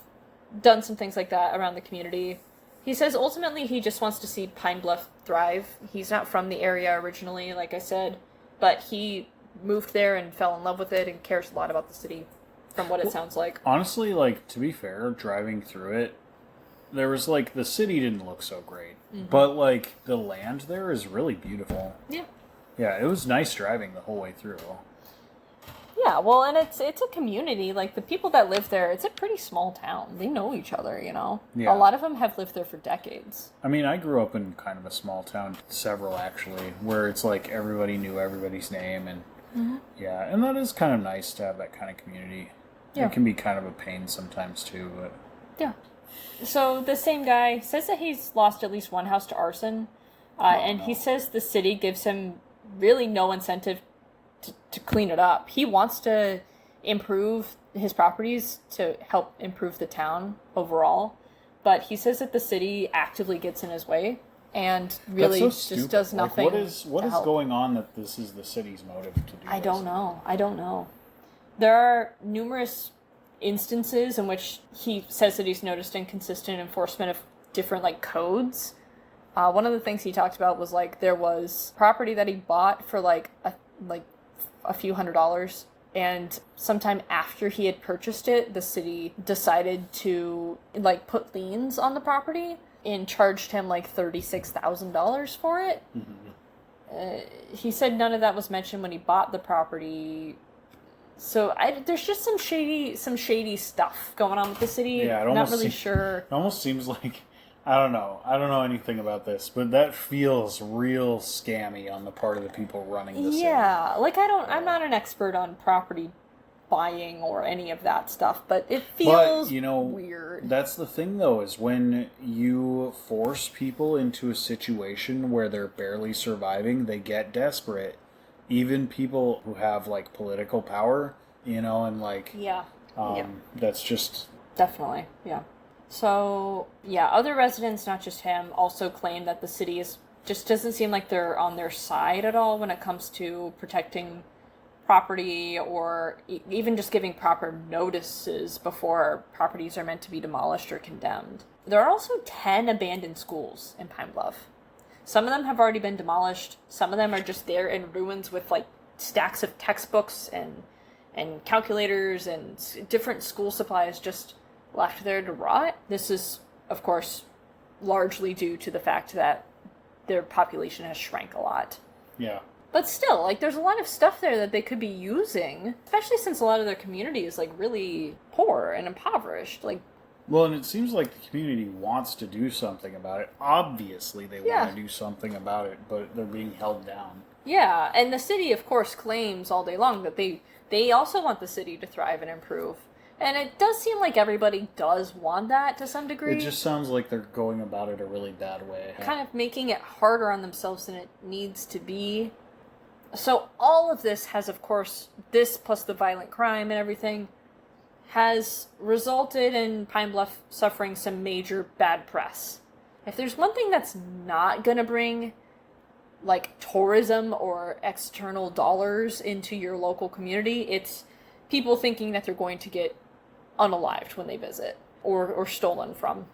done some things like that around the community. He says ultimately he just wants to see Pine Bluff thrive. He's not from the area originally, like I said, but he moved there and fell in love with it and cares a lot about the city, from what it sounds like. Honestly, to be fair, driving through it, there was the city didn't look so great, mm-hmm. but the land there is really beautiful. Yeah. Yeah, it was nice driving the whole way through. Yeah, well, and it's a community. The people that live there, it's a pretty small town. They know each other, Yeah. A lot of them have lived there for decades. I grew up in kind of a small town, several actually, where it's everybody knew everybody's name, and mm-hmm. yeah, and that is kind of nice to have that kind of community. Yeah. It can be kind of a pain sometimes too, but yeah. So the same guy says that he's lost at least one house to arson, and he says the city gives him really no incentive to clean it up. He wants to improve his properties to help improve the town overall, but he says that the city actively gets in his way and really just does nothing. What is going on that this is the city's motive to do this? I don't know. There are numerous instances in which he says that he's noticed inconsistent enforcement of different, like, codes. One of the things he talked about was, like, there was property that he bought for, like a few $100s, and sometime after he had purchased it, the city decided to, like, put liens on the property and charged him, like, $36,000 for it. He said none of that was mentioned when he bought the property. So there's just some shady stuff going on with the city. Yeah, not really sure. It almost seems like, I don't know anything about this, but that feels real scammy on the part of the people running the city. Yeah, like I'm not an expert on property buying or any of that stuff, but it feels weird. That's the thing, though, is when you force people into a situation where they're barely surviving, they get desperate. Even people who have, like, political power, and, like... Yeah. That's just... Definitely, yeah. So, yeah, other residents, not just him, also claim that the city just doesn't seem like they're on their side at all when it comes to protecting property or even just giving proper notices before properties are meant to be demolished or condemned. There are also 10 abandoned schools in Pine Bluff. Some of them have already been demolished. Some of them are just there in ruins with, like, stacks of textbooks and calculators and different school supplies just left there to rot. This is, of course, largely due to the fact that their population has shrank a lot. Yeah. But still, like, there's a lot of stuff there that they could be using, especially since a lot of their community is, like, really poor and impoverished. Like, well, and it seems like the community wants to do something about it. Obviously, they want to do something about it, but they're being held down. Yeah, and the city, of course, claims all day long that they also want the city to thrive and improve. And it does seem like everybody does want that to some degree. It just sounds like they're going about it a really bad way. Kind of making it harder on themselves than it needs to be. So all of this has, of course, this plus the violent crime and everything, has resulted in Pine Bluff suffering some major bad press. If there's one thing that's not going to bring, like, tourism or external dollars into your local community, it's people thinking that they're going to get unalived when they visit or stolen from.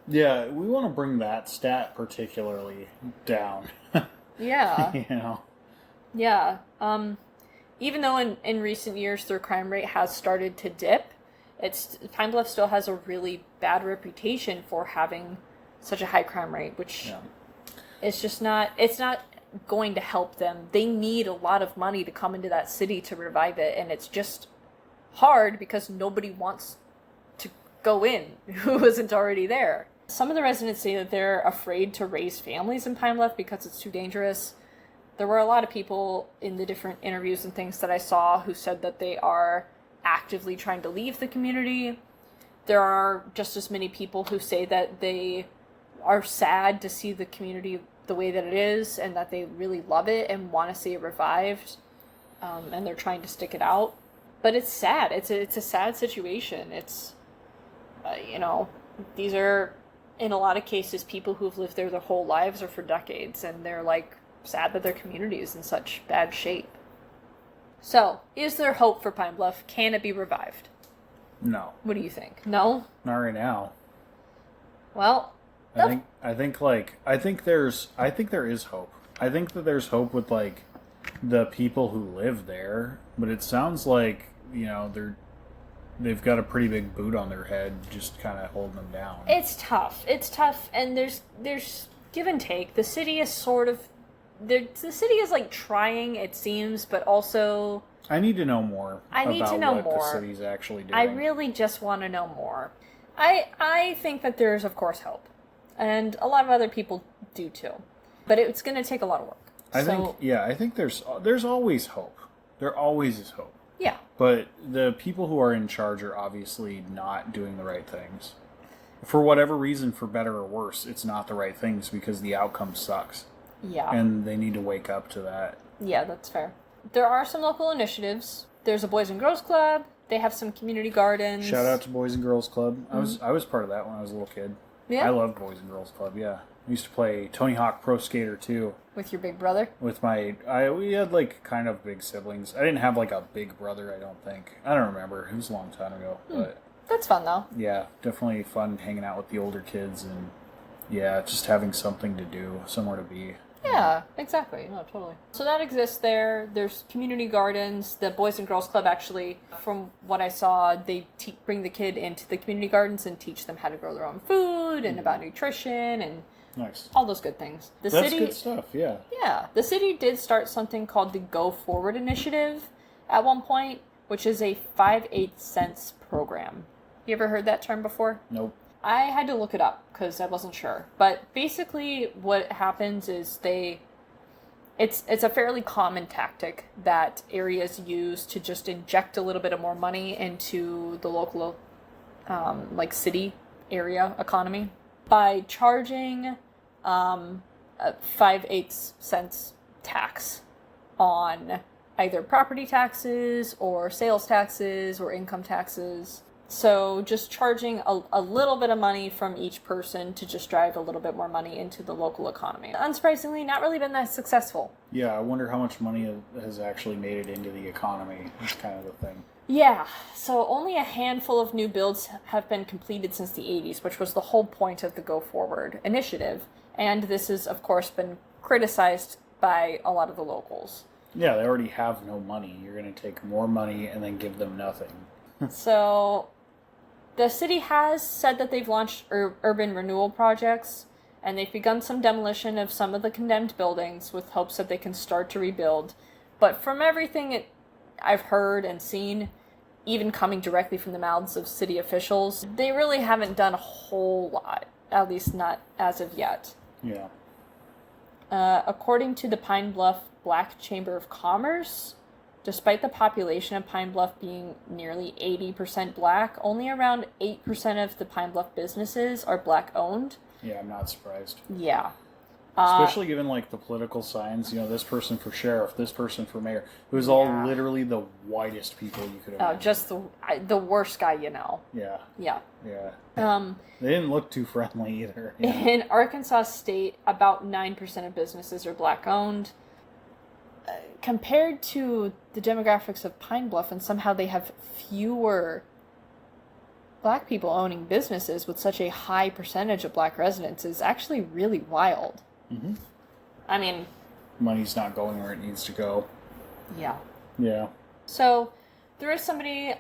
Yeah, we want to bring that stat particularly down. Yeah. Yeah. Even though in recent years their crime rate has started to dip, Pine Bluff still has a really bad reputation for having such a high crime rate, which it's just not going to help them. They need a lot of money to come into that city to revive it, and it's just hard because nobody wants to go in who isn't already there. Some of the residents say that they're afraid to raise families in Pine Bluff because it's too dangerous. There were a lot of people in the different interviews and things that I saw who said that they are actively trying to leave the community. There are just as many people who say that they are sad to see the community the way that it is and that they really love it and want to see it revived, and they're trying to stick it out. But it's sad. It's a sad situation. It's, these are, in a lot of cases, people who've lived there their whole lives or for decades, and they're, like, sad that their community is in such bad shape. So, is there hope for Pine Bluff? Can it be revived? No. What do you think? No? Not right now. Well, I think there is hope. I think that there's hope with, like, the people who live there, but it sounds like, they've got a pretty big boot on their head just kind of holding them down. It's tough, and there's give and take. The city is sort of the city is, like, trying, it seems, but also I need to know more. The city's actually doing. I really just want to know more. I think that there's, of course, hope, and a lot of other people do too, but it's going to take a lot of work. I think there's always hope. There always is hope. Yeah. But the people who are in charge are obviously not doing the right things. For whatever reason, for better or worse, it's not the right things because the outcome sucks. Yeah. And they need to wake up to that. Yeah, that's fair. There are some local initiatives. There's a Boys and Girls Club. They have some community gardens. Shout out to Boys and Girls Club. Mm-hmm. I was part of that when I was a little kid. Yeah. I loved Boys and Girls Club, yeah. I used to play Tony Hawk Pro Skater 2. With your big brother? With we had like kind of big siblings. I didn't have like a big brother, I don't think. I don't remember. It was a long time ago. But that's fun though. Yeah, definitely fun hanging out with the older kids and just having something to do, somewhere to be. Yeah, exactly. No, totally. So that exists there. There's community gardens. The Boys and Girls Club actually, from what I saw, they bring the kid into the community gardens and teach them how to grow their own food and about nutrition and nice. All those good things. That's good stuff, yeah. Yeah. The city did start something called the Go Forward Initiative at one point, which is a 5/8 cents program. You ever heard that term before? Nope. I had to look it up because I wasn't sure. But basically what happens is it's a fairly common tactic that areas use to just inject a little bit of more money into the local city area economy by charging a 5/8 cents tax on either property taxes or sales taxes or income taxes. So just charging a little bit of money from each person to just drive a little bit more money into the local economy. Unsurprisingly, not really been that successful. Yeah, I wonder how much money has actually made it into the economy. That's kind of the thing. Yeah, so only a handful of new builds have been completed since the 80s, which was the whole point of the Go Forward initiative. And this has, of course, been criticized by a lot of the locals. Yeah, they already have no money. You're going to take more money and then give them nothing. So the city has said that they've launched urban renewal projects, and they've begun some demolition of some of the condemned buildings with hopes that they can start to rebuild. But from everything I've heard and seen, even coming directly from the mouths of city officials, they really haven't done a whole lot, at least not as of yet. Yeah. According to the Pine Bluff Black Chamber of Commerce, despite the population of Pine Bluff being nearly 80% black, only around 8% of the Pine Bluff businesses are black-owned. Yeah, I'm not surprised. Yeah. Especially given, like, the political signs, this person for sheriff, this person for mayor. It was all literally the whitest people you could have. Just the worst guy you know. Yeah. Yeah. Yeah. They didn't look too friendly either. Yeah. In Arkansas State, about 9% of businesses are black-owned. Compared to the demographics of Pine Bluff, and somehow they have fewer black people owning businesses with such a high percentage of black residents, is actually really wild. Mm-hmm. I mean, money's not going where it needs to go. Yeah. Yeah. So there is somebody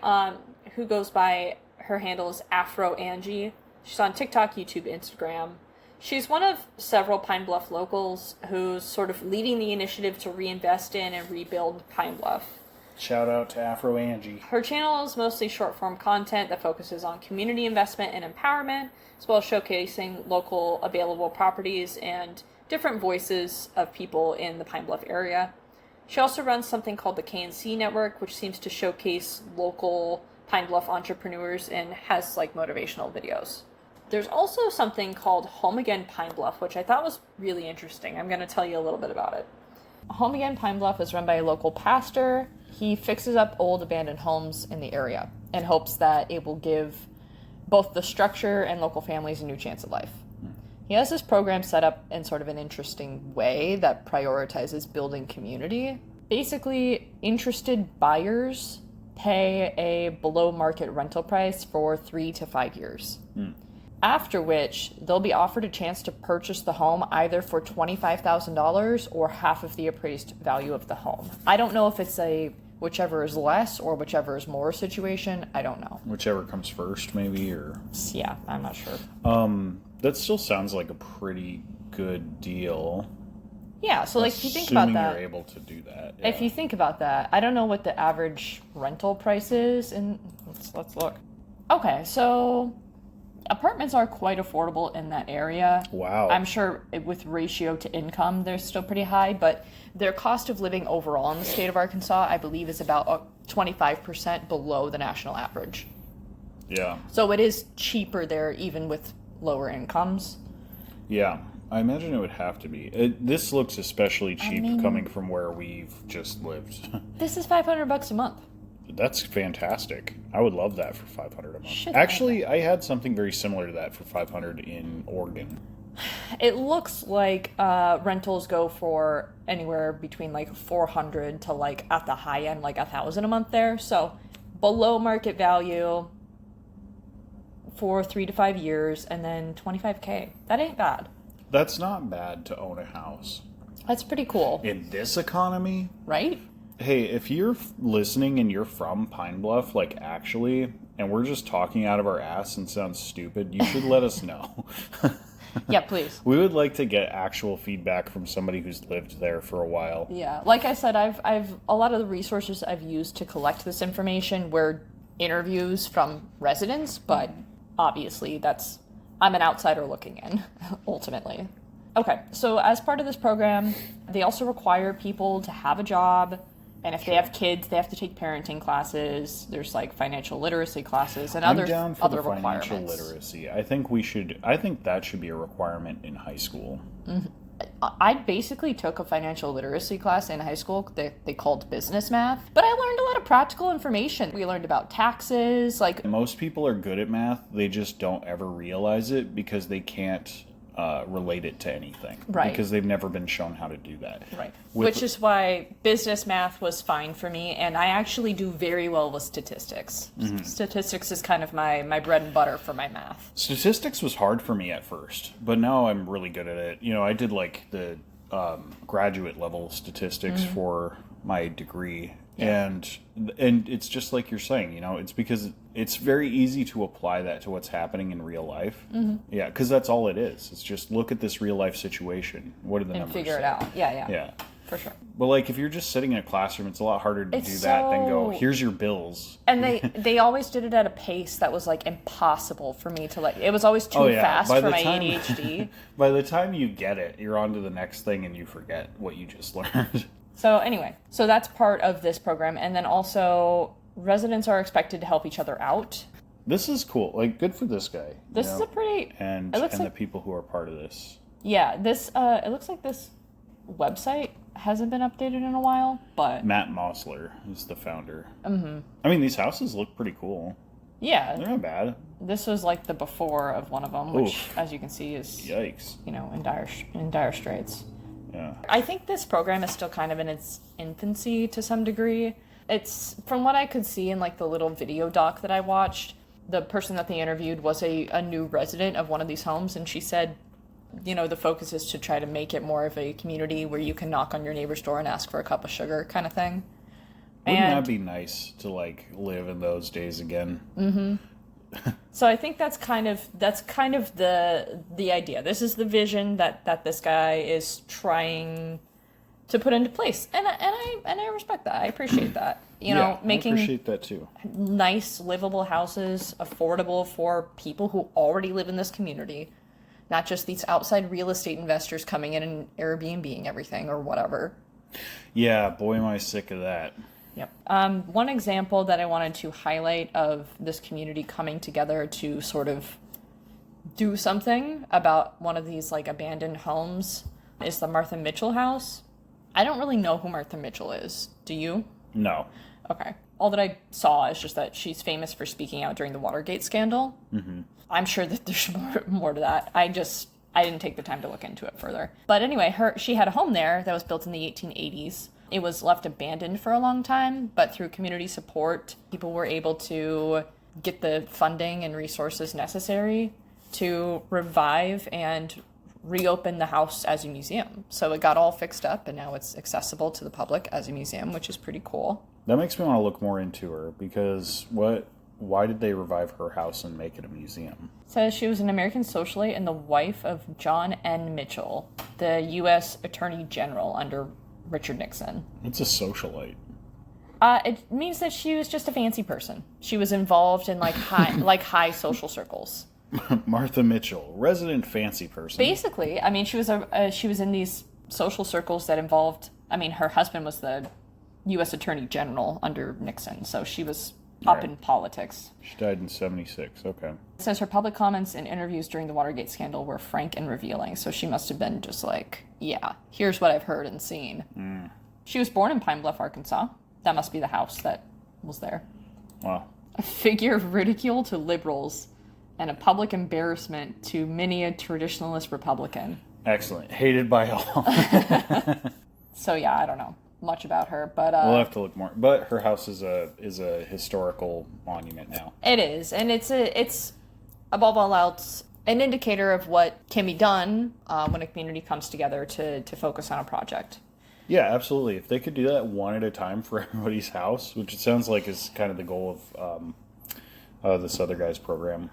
who goes by, her handle is Afro Angie. She's on TikTok, YouTube, Instagram. She's one of several Pine Bluff locals who's sort of leading the initiative to reinvest in and rebuild Pine Bluff. Shout out to Afro Angie. Her channel is mostly short-form content that focuses on community investment and empowerment, as well as showcasing local available properties and different voices of people in the Pine Bluff area. She also runs something called the K&C Network, which seems to showcase local Pine Bluff entrepreneurs and has like motivational videos. There's also something called Home Again Pine Bluff, which I thought was really interesting. I'm going to tell you a little bit about it. Home Again Pine Bluff is run by a local pastor. He fixes up old abandoned homes in the area and hopes that it will give both the structure and local families a new chance at life. He has this program set up in sort of an interesting way that prioritizes building community. Basically, interested buyers pay a below market rental price for 3 to 5 years. After which, they'll be offered a chance to purchase the home either for $25,000 or half of the appraised value of the home. I don't know if it's a whichever is less or whichever is more situation. I don't know. Whichever comes first, maybe, or... Yeah, I'm not sure. That still sounds like a pretty good deal. Yeah, so like if you think about that... Assuming you're able to do that. Yeah. If you think about that, I don't know what the average rental price is, and let's look. Okay, so... apartments are quite affordable in that area. Wow. I'm sure with ratio to income, they're still pretty high, but their cost of living overall in the state of Arkansas, I believe, is about 25% below the national average. Yeah. So it is cheaper there, even with lower incomes. Yeah. I imagine it would have to be. This looks especially cheap coming from where we've just lived. This is $500 a month. That's fantastic. I would love that for $500 a month. Shit, Actually, I had something very similar to that for $500 in Oregon. It looks like rentals go for anywhere between like 400 to like at the high end like 1,000 a month there. So below market value for 3 to 5 years, and then $25K. That ain't bad. That's not bad to own a house. That's pretty cool. In this economy? Right? Hey, if you're listening and you're from Pine Bluff, like actually, and we're just talking out of our ass and sound stupid, you should let us know. Yeah, please. We would like to get actual feedback from somebody who's lived there for a while. Yeah, like I said, I've a lot of the resources I've used to collect this information were interviews from residents, but obviously I'm an outsider looking in, ultimately. Okay, so as part of this program, they also require people to have a job, and if they have kids, they have to take parenting classes. There's like financial literacy classes and other down for other the requirements. financial literacy. I think that should be a requirement in high school. Mm-hmm. I basically took a financial literacy class in high school that they called business math, but I learned a lot of practical information. We learned about taxes, like... Most people are good at math, they just don't ever realize it because they can't relate it to anything. Right. Because they've never been shown how to do that. Right. Which is why business math was fine for me, and I actually do very well with statistics. Mm-hmm. Statistics is kind of my bread and butter for my math. Statistics was hard for me at first, but now I'm really good at it. You know, I did like the graduate level statistics for my degree. Yeah. And it's just like you're saying, you know, it's because it's very easy to apply that to what's happening in real life. Mm-hmm. Yeah, because that's all it is. It's just look at this real life situation. What do the numbers figure say? It out. Yeah. Yeah. For sure. But like if you're just sitting in a classroom, it's a lot harder to do that than go, here's your bills. And they always did it at a pace that was like impossible for me to it was always too fast for my ADHD. By the time you get it, you're on to the next thing and you forget what you just learned. So anyway, so that's part of this program. And then also residents are expected to help each other out. This is cool. Like, good for this guy. This is a pretty... And the people who are part of this. Yeah, this, it looks like this website hasn't been updated in a while, but... Matt Mossler is the founder. Mm-hmm. I mean, these houses look pretty cool. Yeah. They're not bad. This was like the before of one of them, which, as you can see, is... Yikes. You know, in dire straits. Yeah. I think this program is still kind of in its infancy to some degree. It's, from what I could see in like the little video doc that I watched, the person that they interviewed was a new resident of one of these homes, and she said, you know, the focus is to try to make it more of a community where you can knock on your neighbor's door and ask for a cup of sugar kind of thing. Wouldn't that be nice to like live in those days again? Mm-hmm. So I think that's kind of the idea. This is the vision that this guy is trying to put into place, and I respect that. I appreciate that. You know, making I appreciate that too. Nice, livable houses affordable for people who already live in this community, not just these outside real estate investors coming in and Airbnb-ing everything or whatever. Yeah, boy, am I sick of that. Yep. One example that I wanted to highlight of this community coming together to sort of do something about one of these like abandoned homes is the Martha Mitchell house. I don't really know who Martha Mitchell is. Do you? No. Okay. All that I saw is just that she's famous for speaking out during the Watergate scandal. Mm-hmm. I'm sure that there's more to that. I didn't take the time to look into it further. But anyway, she had a home there that was built in the 1880s. It was left abandoned for a long time, but through community support, people were able to get the funding and resources necessary to revive and reopen the house as a museum. So it got all fixed up, and now it's accessible to the public as a museum, which is pretty cool. That makes me want to look more into her, because why did they revive her house and make it a museum? It says she was an American socialite and the wife of John N. Mitchell, the U.S. Attorney General under Richard Nixon. What's a socialite? It means that she was just a fancy person. She was involved in like high social circles. Martha Mitchell, resident fancy person. Basically, I mean, she was in these social circles that involved. I mean, her husband was the U.S. Attorney General under Nixon, so she was up in politics. She died in 1976. Okay. It says her public comments and interviews during the Watergate scandal were frank and revealing, so she must have been just like, yeah, here's what I've heard and seen. Mm. She was born in Pine Bluff, Arkansas. That must be the house that was there. Wow. A figure of ridicule to liberals and a public embarrassment to many a traditionalist Republican. Excellent. Hated by all. So yeah, I don't know much about her, but we'll have to look more. But her house is a historical monument now. It is, and it's above all else an indicator of what can be done when a community comes together to focus on a project. Yeah, absolutely. If they could do that one at a time for everybody's house, which it sounds like is kind of the goal of this other guy's program.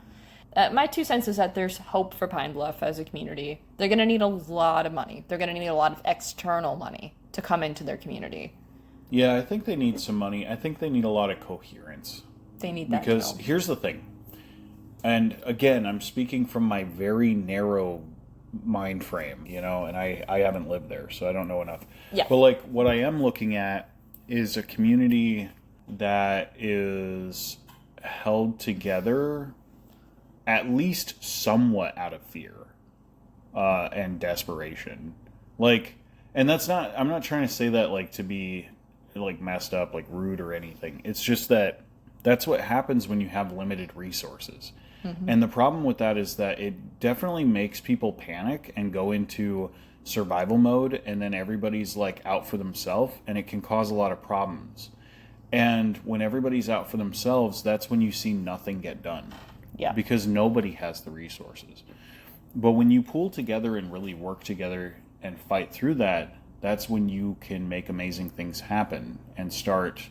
My 2 cents is that there's hope for Pine Bluff as a community. They're going to need a lot of money. They're going to need a lot of external money to come into their community. Yeah, I think they need some money. I think they need a lot of coherence. They need that because here's the thing. And again, I'm speaking from my very narrow mind frame, and I haven't lived there, so I don't know enough. Yeah. But like what I am looking at is a community that is held together at least somewhat out of fear and desperation. And that's not, I'm not trying to say that like to be like messed up, like rude or anything. It's just that that's what happens when you have limited resources. Mm-hmm. And the problem with that is that it definitely makes people panic and go into survival mode, and then everybody's like out for themselves, and it can cause a lot of problems. And when everybody's out for themselves, that's when you see nothing get done. Yeah. Because nobody has the resources. But when you pull together and really work together and fight through that, that's when you can make amazing things happen and start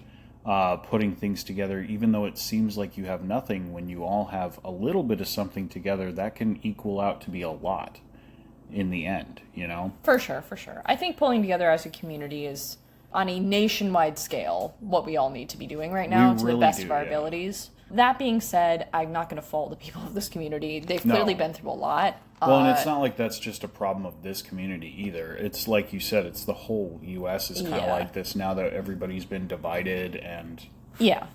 putting things together, even though it seems like you have nothing. When you all have a little bit of something together, that can equal out to be a lot in the end, For sure. I think pulling together as a community is, on a nationwide scale, what we all need to be doing right now to the best of our abilities. That being said, I'm not going to fault the people of this community. They've clearly been through a lot. Well, and it's not like that's just a problem of this community either. It's like you said, it's the whole U.S. is kind of like this now that everybody's been divided and... Yeah.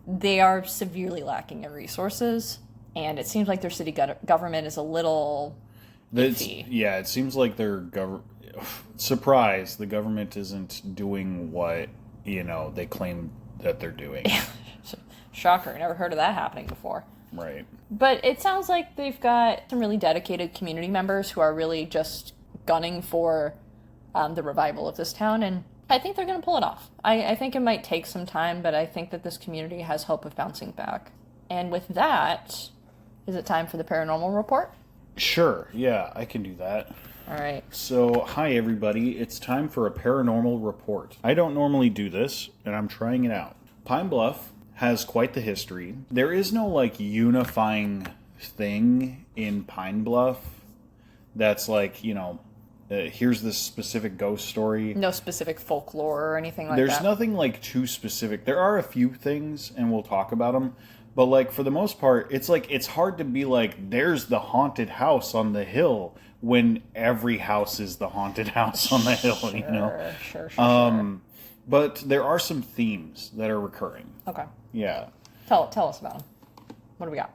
They are severely lacking in resources, and it seems like their city government is a little iffy. Yeah, it seems like their surprise, the government isn't doing what, they claim that they're doing. Shocker, never heard of that happening before. Right. But it sounds like they've got some really dedicated community members who are really just gunning for the revival of this town, and I think they're going to pull it off. I think it might take some time, but I think that this community has hope of bouncing back. And with that, is it time for the paranormal report? Sure, yeah, I can do that. All right. So, hi everybody, it's time for a paranormal report. I don't normally do this, and I'm trying it out. Pine Bluff has quite the history. There is no unifying thing in Pine Bluff that's here's this specific ghost story. No specific folklore or anything like that. There's nothing too specific. There are a few things, and we'll talk about them. But for the most part, it's hard to be there's the haunted house on the hill when every house is the haunted house on the hill. Sure. But there are some themes that are recurring. Okay. Yeah. Tell us about them. What do we got?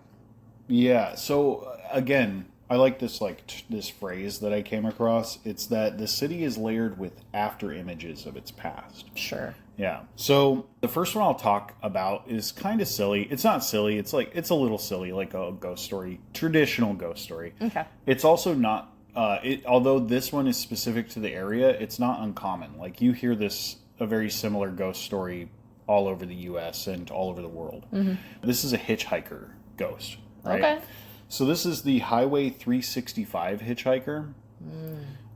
Yeah. So again, I like this this phrase that I came across. It's that the city is layered with after images of its past. Sure. Yeah. So the first one I'll talk about is kind of silly. It's not silly. It's it's a little silly, like a ghost story, traditional ghost story. Okay. It's also not. Although this one is specific to the area, it's not uncommon. You hear a very similar ghost story all over the U.S. and all over the world. Mm-hmm. This is a hitchhiker ghost, right? Okay. So this is the Highway 365 hitchhiker.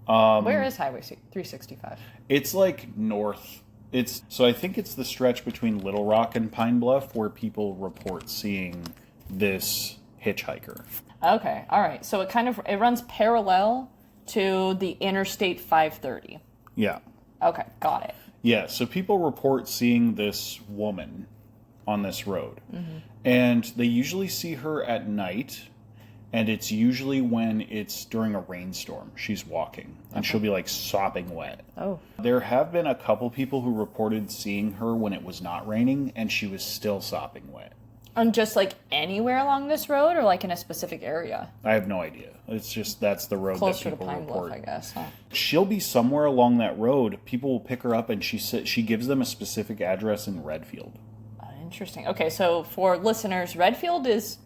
Where is Highway 365? It's north. So I think it's the stretch between Little Rock and Pine Bluff where people report seeing this hitchhiker. Okay, all right. So it runs parallel to the Interstate 530. Yeah. Okay, got it. Yeah, so people report seeing this woman on this road. Mm-hmm. And they usually see her at night, and it's usually when it's during a rainstorm. She's walking, and she'll be sopping wet. Oh. There have been a couple people who reported seeing her when it was not raining, and she was still sopping wet. And just anywhere along this road, or in a specific area? I have no idea. It's just that's the road closer that people to Pine report. Bluff, I guess. Huh? She'll be somewhere along that road. People will pick her up, and she gives them a specific address in Redfield. Interesting. Okay, so for listeners, Redfield is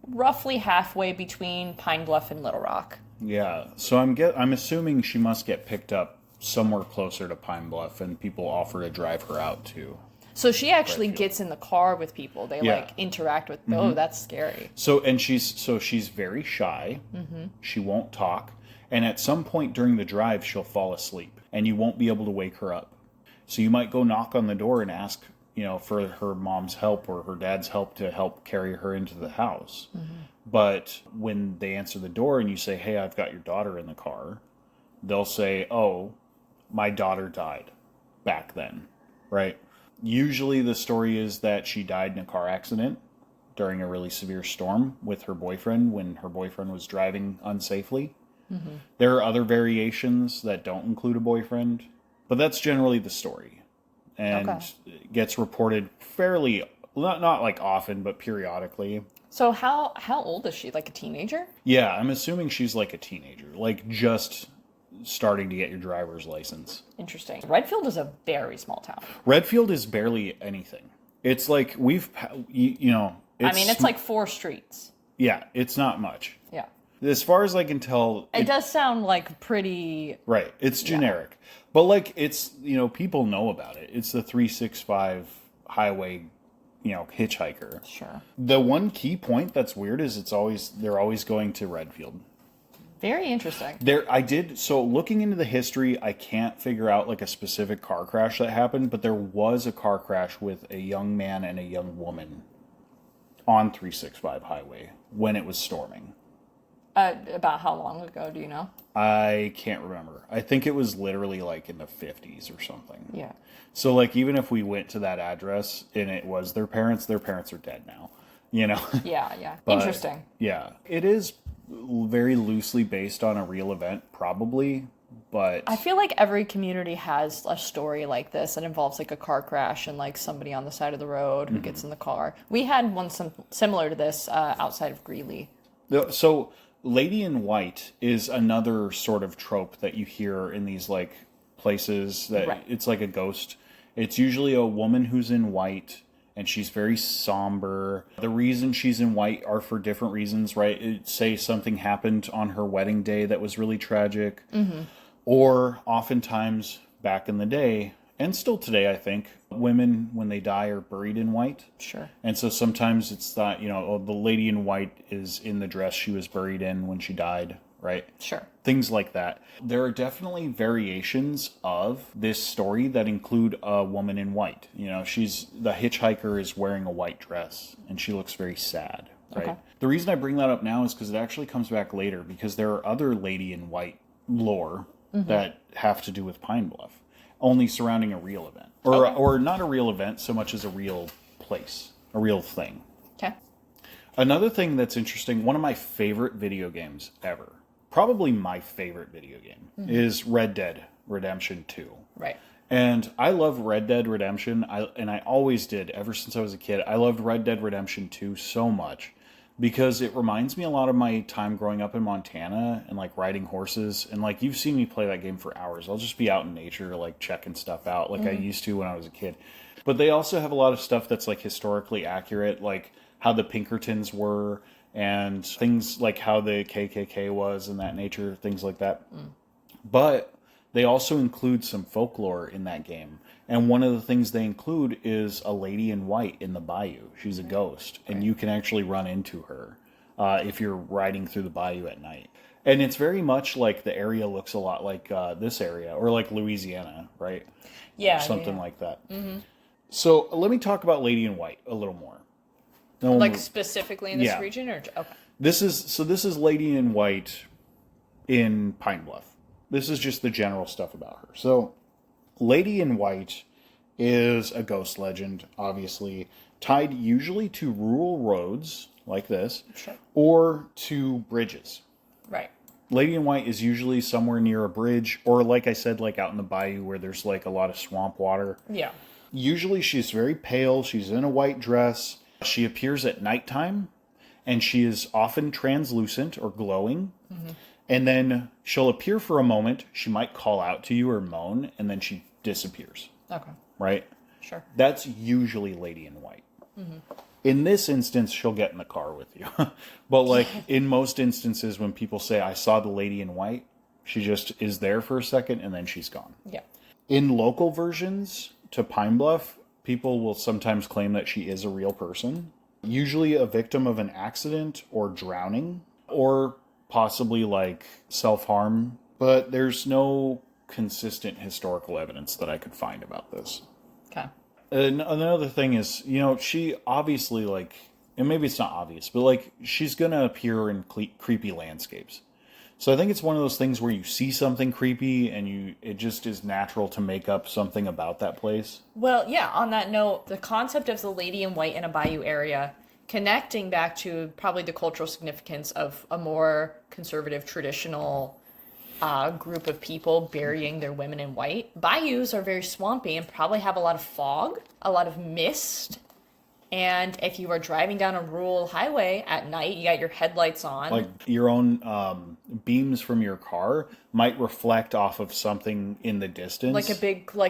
roughly halfway between Pine Bluff and Little Rock. Yeah, so I'm assuming she must get picked up somewhere closer to Pine Bluff, and people offer to drive her out too. So she actually gets in the car with people. They Yeah. like interact with. Oh, that's scary. So she's very shy. Mm-hmm. She won't talk, and at some point during the drive, she'll fall asleep, and you won't be able to wake her up. So you might go knock on the door and ask, for her mom's help or her dad's help to help carry her into the house. Mm-hmm. But when they answer the door and you say, "Hey, I've got your daughter in the car," they'll say, "Oh, my daughter died back then," right? Usually the story is that she died in a car accident during a really severe storm with her boyfriend when her boyfriend was driving unsafely. Mm-hmm. There are other variations that don't include a boyfriend, but that's generally the story. And it gets reported fairly, not like often, but periodically. So how old is she? Like a teenager? Yeah, I'm assuming she's like a teenager, like just starting to get your driver's license. Interesting. Redfield is a very small town. Redfield is barely anything. It's like it's like 4 streets. Yeah, it's not much. Yeah. As far as I can tell, it does sound like pretty... Right. It's generic. Yeah. But like it's, people know about it. It's the 365 highway, hitchhiker. Sure. The one key point that's weird is they're always going to Redfield. Very interesting. So looking into the history, I can't figure out like a specific car crash that happened, but there was a car crash with a young man and a young woman on 365 highway when it was storming. About how long ago, do you know? I can't remember. I think it was literally like in the 50s or something. Yeah. So like even if we went to that address and it was their parents are dead now, Yeah, yeah. But, interesting. Yeah. It is very loosely based on a real event, probably, but... I feel like every community has a story like this that involves like a car crash and like somebody on the side of the road who gets in the car. We had one similar to this outside of Greeley. So... Lady in White is another sort of trope that you hear in these like places that It's like a ghost. It's usually a woman who's in white and she's very somber. The reason she's in white are for different reasons, right? Say something happened on her wedding day that was really tragic. Mm-hmm. Or oftentimes back in the day, and still today, I think, women, when they die, are buried in white. Sure. And so sometimes it's that, the lady in white is in the dress she was buried in when she died, right? Sure. Things like that. There are definitely variations of this story that include a woman in white. The hitchhiker is wearing a white dress, and she looks very sad, right? Okay. The reason I bring that up now is because it actually comes back later, because there are other lady in white lore that have to do with Pine Bluff. Only surrounding a real event. Or not a real event so much as a real place, a real thing. Okay. Another thing that's interesting, one of my favorite video games ever, probably my favorite video game, is Red Dead Redemption 2. Right. And I love Red Dead Redemption, and I always did, ever since I was a kid. I loved Red Dead Redemption 2 so much, because it reminds me a lot of my time growing up in Montana and like riding horses. And like you've seen me play that game for hours. I'll just be out in nature, like checking stuff out like I used to when I was a kid. But they also have a lot of stuff that's like historically accurate, like how the Pinkertons were and things like how the KKK was and that nature, things like that. But they also include some folklore in that game. And one of the things they include is a lady in white in the bayou. She's a ghost, and you can actually run into her if you're riding through the bayou at night. And it's very much like the area looks a lot like this area, or like Louisiana, right? Yeah. Or something like that. Mm-hmm. So let me talk about Lady in White a little more. Like specifically in this region? Okay. This is Lady in White in Pine Bluff. This is just the general stuff about her. So Lady in White is a ghost legend, obviously, tied usually to rural roads like this, or to bridges. Right. Lady in White is usually somewhere near a bridge, or like I said, like out in the bayou where there's like a lot of swamp water. Yeah. Usually she's very pale, she's in a white dress, she appears at nighttime, and she is often translucent or glowing. Mm-hmm. And then she'll appear for a moment. She might call out to you or moan, and then she disappears. Okay. Right? Sure. That's usually Lady in White. Mm-hmm. In this instance, she'll get in the car with you. But like in most instances, when people say, I saw the lady in white, she just is there for a second and then she's gone. Yeah. In local versions to Pine Bluff, people will sometimes claim that she is a real person, usually a victim of an accident or drowning, or possibly like self-harm. But there's no consistent historical evidence that I could find about this. Okay. Another thing is, she obviously, like, and maybe it's not obvious, but like, she's going to appear in creepy landscapes. So I think it's one of those things where you see something creepy and it just is natural to make up something about that place. Well, yeah, on that note, the concept of the lady in white in a bayou area, connecting back to probably the cultural significance of a more conservative, traditional group of people burying their women in white. Bayous are very swampy and probably have a lot of fog, a lot of mist. And if you are driving down a rural highway at night, you got your headlights on. Like your own beams from your car might reflect off of something in the distance. Like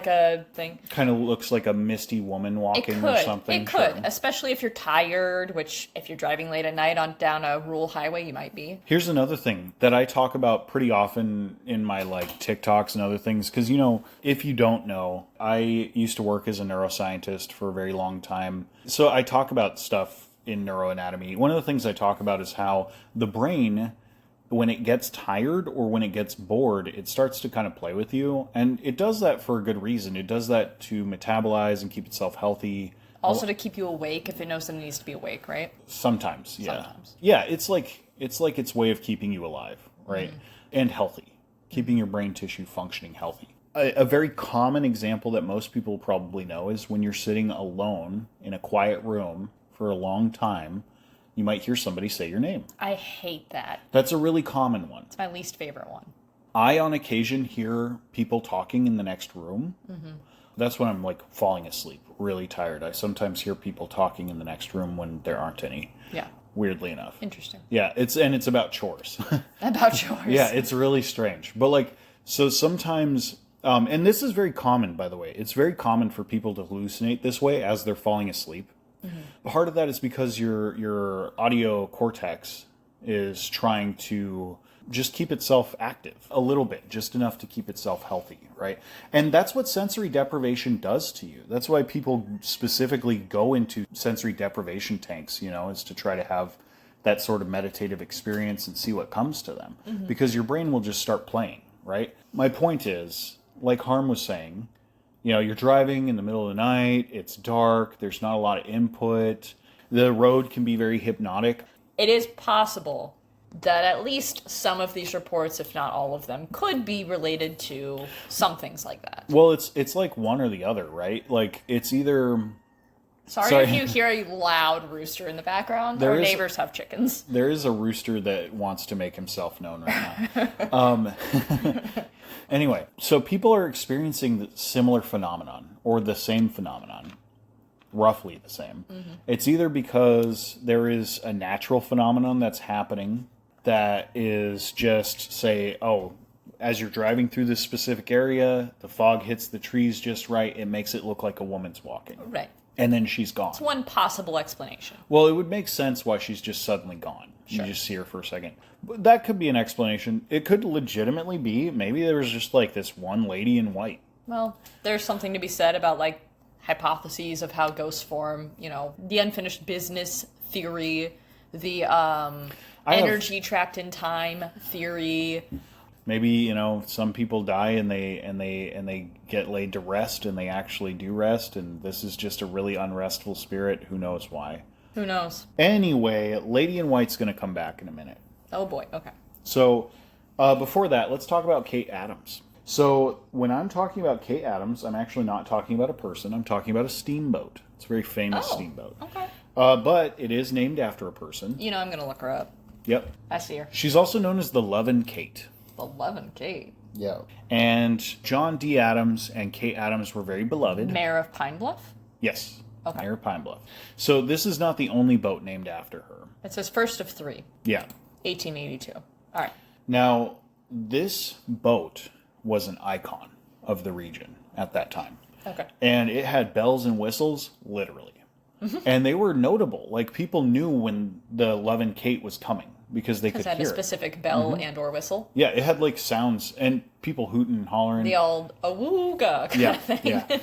a thing. Kind of looks like a misty woman walking or something. It could, especially if you're tired, which if you're driving late at night down a rural highway, you might be. Here's another thing that I talk about pretty often in my like TikToks and other things. Because, if you don't know, I used to work as a neuroscientist for a very long time. So I talk about stuff in neuroanatomy. One of the things I talk about is how the brain, when it gets tired or when it gets bored, it starts to kind of play with you. And it does that for a good reason. It does that to metabolize and keep itself healthy. Also to keep you awake if it knows that it needs to be awake, right? Sometimes, yeah. Sometimes. Yeah, it's like its way of keeping you alive, right? Mm-hmm. And healthy. Keeping your brain tissue functioning healthy. A very common example that most people probably know is when you're sitting alone in a quiet room for a long time, you might hear somebody say your name. I hate that. That's a really common one. It's my least favorite one. I, on occasion, hear people talking in the next room. Mm-hmm. That's when I'm, like, falling asleep, really tired. I sometimes hear people talking in the next room when there aren't any. Yeah. Weirdly enough. Interesting. Yeah, it's about chores. About chores. Yeah, it's really strange. But, like, so sometimes... and this is very common, by the way. It's very common for people to hallucinate this way as they're falling asleep. Mm-hmm. Part of that is because your audio cortex is trying to just keep itself active a little bit, just enough to keep itself healthy, right? And that's what sensory deprivation does to you. That's why people specifically go into sensory deprivation tanks, is to try to have that sort of meditative experience and see what comes to them. Mm-hmm. Because your brain will just start playing, right? My point is... like Harm was saying, you're driving in the middle of the night, it's dark, there's not a lot of input, the road can be very hypnotic. It is possible that at least some of these reports, if not all of them, could be related to some things like that. Well, it's like one or the other, right? Like, it's either... Sorry if you hear a loud rooster in the background. Our neighbors have chickens. There is a rooster that wants to make himself known right now. Anyway, so people are experiencing the similar phenomenon, or the same phenomenon, roughly the same. Mm-hmm. It's either because there is a natural phenomenon that's happening that is just, say, as you're driving through this specific area, the fog hits the trees just right, it makes it look like a woman's walking. Right. And then she's gone. It's one possible explanation. Well, it would make sense why she's just suddenly gone. Sure. You just see her for a second. But that could be an explanation. It could legitimately be, maybe there was just like this one lady in white. Well, there's something to be said about like hypotheses of how ghosts form, the unfinished business theory, the energy trapped in time theory. Maybe, some people die and they get laid to rest and they actually do rest, and this is just a really unrestful spirit. Who knows why? Who knows? Anyway, Lady in White's going to come back in a minute. Oh boy, okay. So, before that, let's talk about Kate Adams. So, when I'm talking about Kate Adams, I'm actually not talking about a person. I'm talking about a steamboat. It's a very famous steamboat. Okay. But it is named after a person. I'm going to look her up. Yep. I see her. She's also known as the Lovin' Kate. The Lovin' Kate. Yeah. And John D. Adams and Kate Adams were very beloved. Mayor of Pine Bluff? Yes. Okay. Mayor of Pine Bluff. So this is not the only boat named after her. It says first of 3. Yeah. 1882. All right. Now, this boat was an icon of the region at that time. Okay. And it had bells and whistles, literally. And they were notable. Like, people knew when the Love and Kate was coming because they could hear it. Because it had a specific bell and or whistle. Yeah, it had, like, sounds and people hooting and hollering. The old awooga kind of thing. Yeah,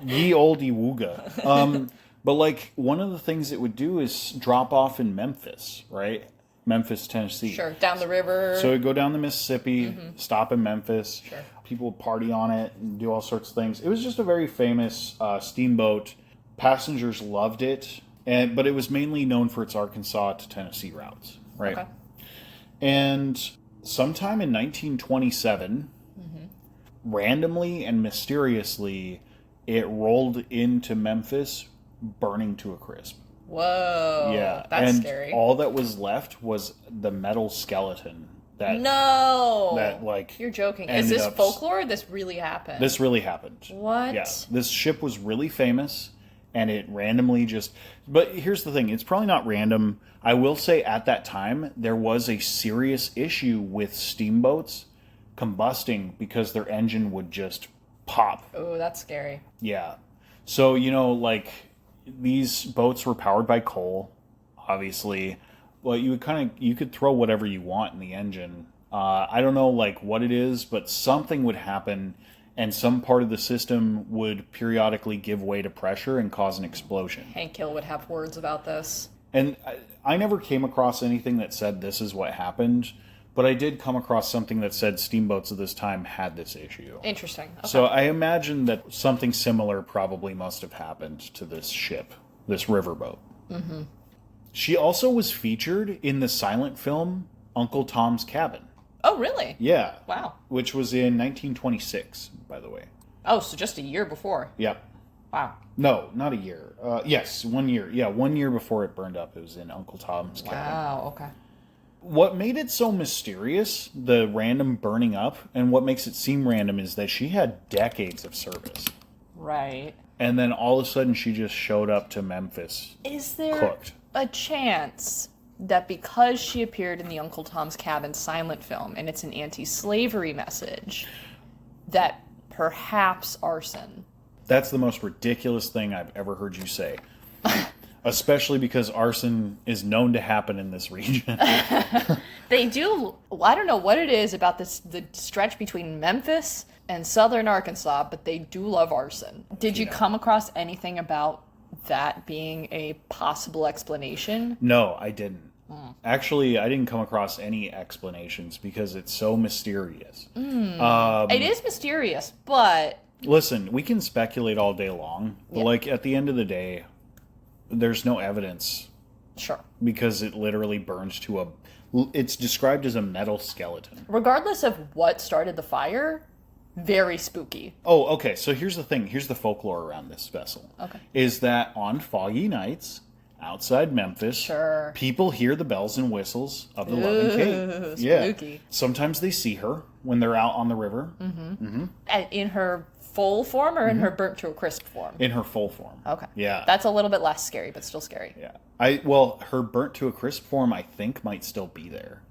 ye old awooga. But, like, one of the things it would do is drop off in Memphis, right? Memphis, Tennessee. Sure, down the river. So it'd go down the Mississippi, stop in Memphis. Sure. People would party on it and do all sorts of things. It was just a very famous steamboat. Passengers loved it, but it was mainly known for its Arkansas to Tennessee routes, right? Okay. And sometime in 1927, randomly and mysteriously, it rolled into Memphis, burning to a crisp. Whoa. Yeah. That's and scary. all that was left was the metal skeleton. That, like, you're joking. Is this folklore? This really happened? This really happened. What? Yeah. This ship was really famous, and it randomly just... But here's the thing. It's probably not random. I will say at that time, there was a serious issue with steamboats combusting because their engine would just pop. Oh, that's scary. Yeah. So, like, these boats were powered by coal, obviously. Well, you could throw whatever you want in the engine. I don't know, like, what it is, but something would happen, and some part of the system would periodically give way to pressure and cause an explosion. Hank Hill would have words about this. And I never came across anything that said this is what happened, but I did come across something that said steamboats of this time had this issue. Interesting. Okay. So I imagine that something similar probably must have happened to this ship, this riverboat. Mm-hmm. She also was featured in the silent film Uncle Tom's Cabin. Oh, really? Yeah. Wow. Which was in 1926, by the way. Oh, so just a year before. Yep. Wow. No, not a year. Yes, 1 year. Yeah, 1 year before it burned up, it was in Uncle Tom's Cabin. Wow, okay. What made it so mysterious, the random burning up, and what makes it seem random is that she had decades of service. Right. And then all of a sudden she just showed up to Memphis. Is there cooked. A chance that because she appeared in the Uncle Tom's Cabin silent film and it's an anti-slavery message, that perhaps arson? That's the most ridiculous thing I've ever heard you say. Especially because arson is known to happen in this region. They do. Well, I don't know what it is about the stretch between Memphis and southern Arkansas, but they do love arson. Did you come across anything about that being a possible explanation? No, I didn't. Actually, I didn't come across any explanations because it's so mysterious. It is mysterious, but... Listen, we can speculate all day long, but like at the end of the day, there's no evidence. Sure. Because it literally burns to it's described as a metal skeleton. Regardless of what started the fire, very spooky. Oh, okay. So here's the thing. Here's the folklore around this vessel. Okay. Is that on foggy nights outside Memphis, people hear the bells and whistles of the Love and Kate. Spooky. Yeah. Sometimes they see her when they're out on the river. In her full form or in her burnt to a crisp form? In her full form. Okay. Yeah. That's a little bit less scary, but still scary. Yeah. Her burnt to a crisp form, I think, might still be there.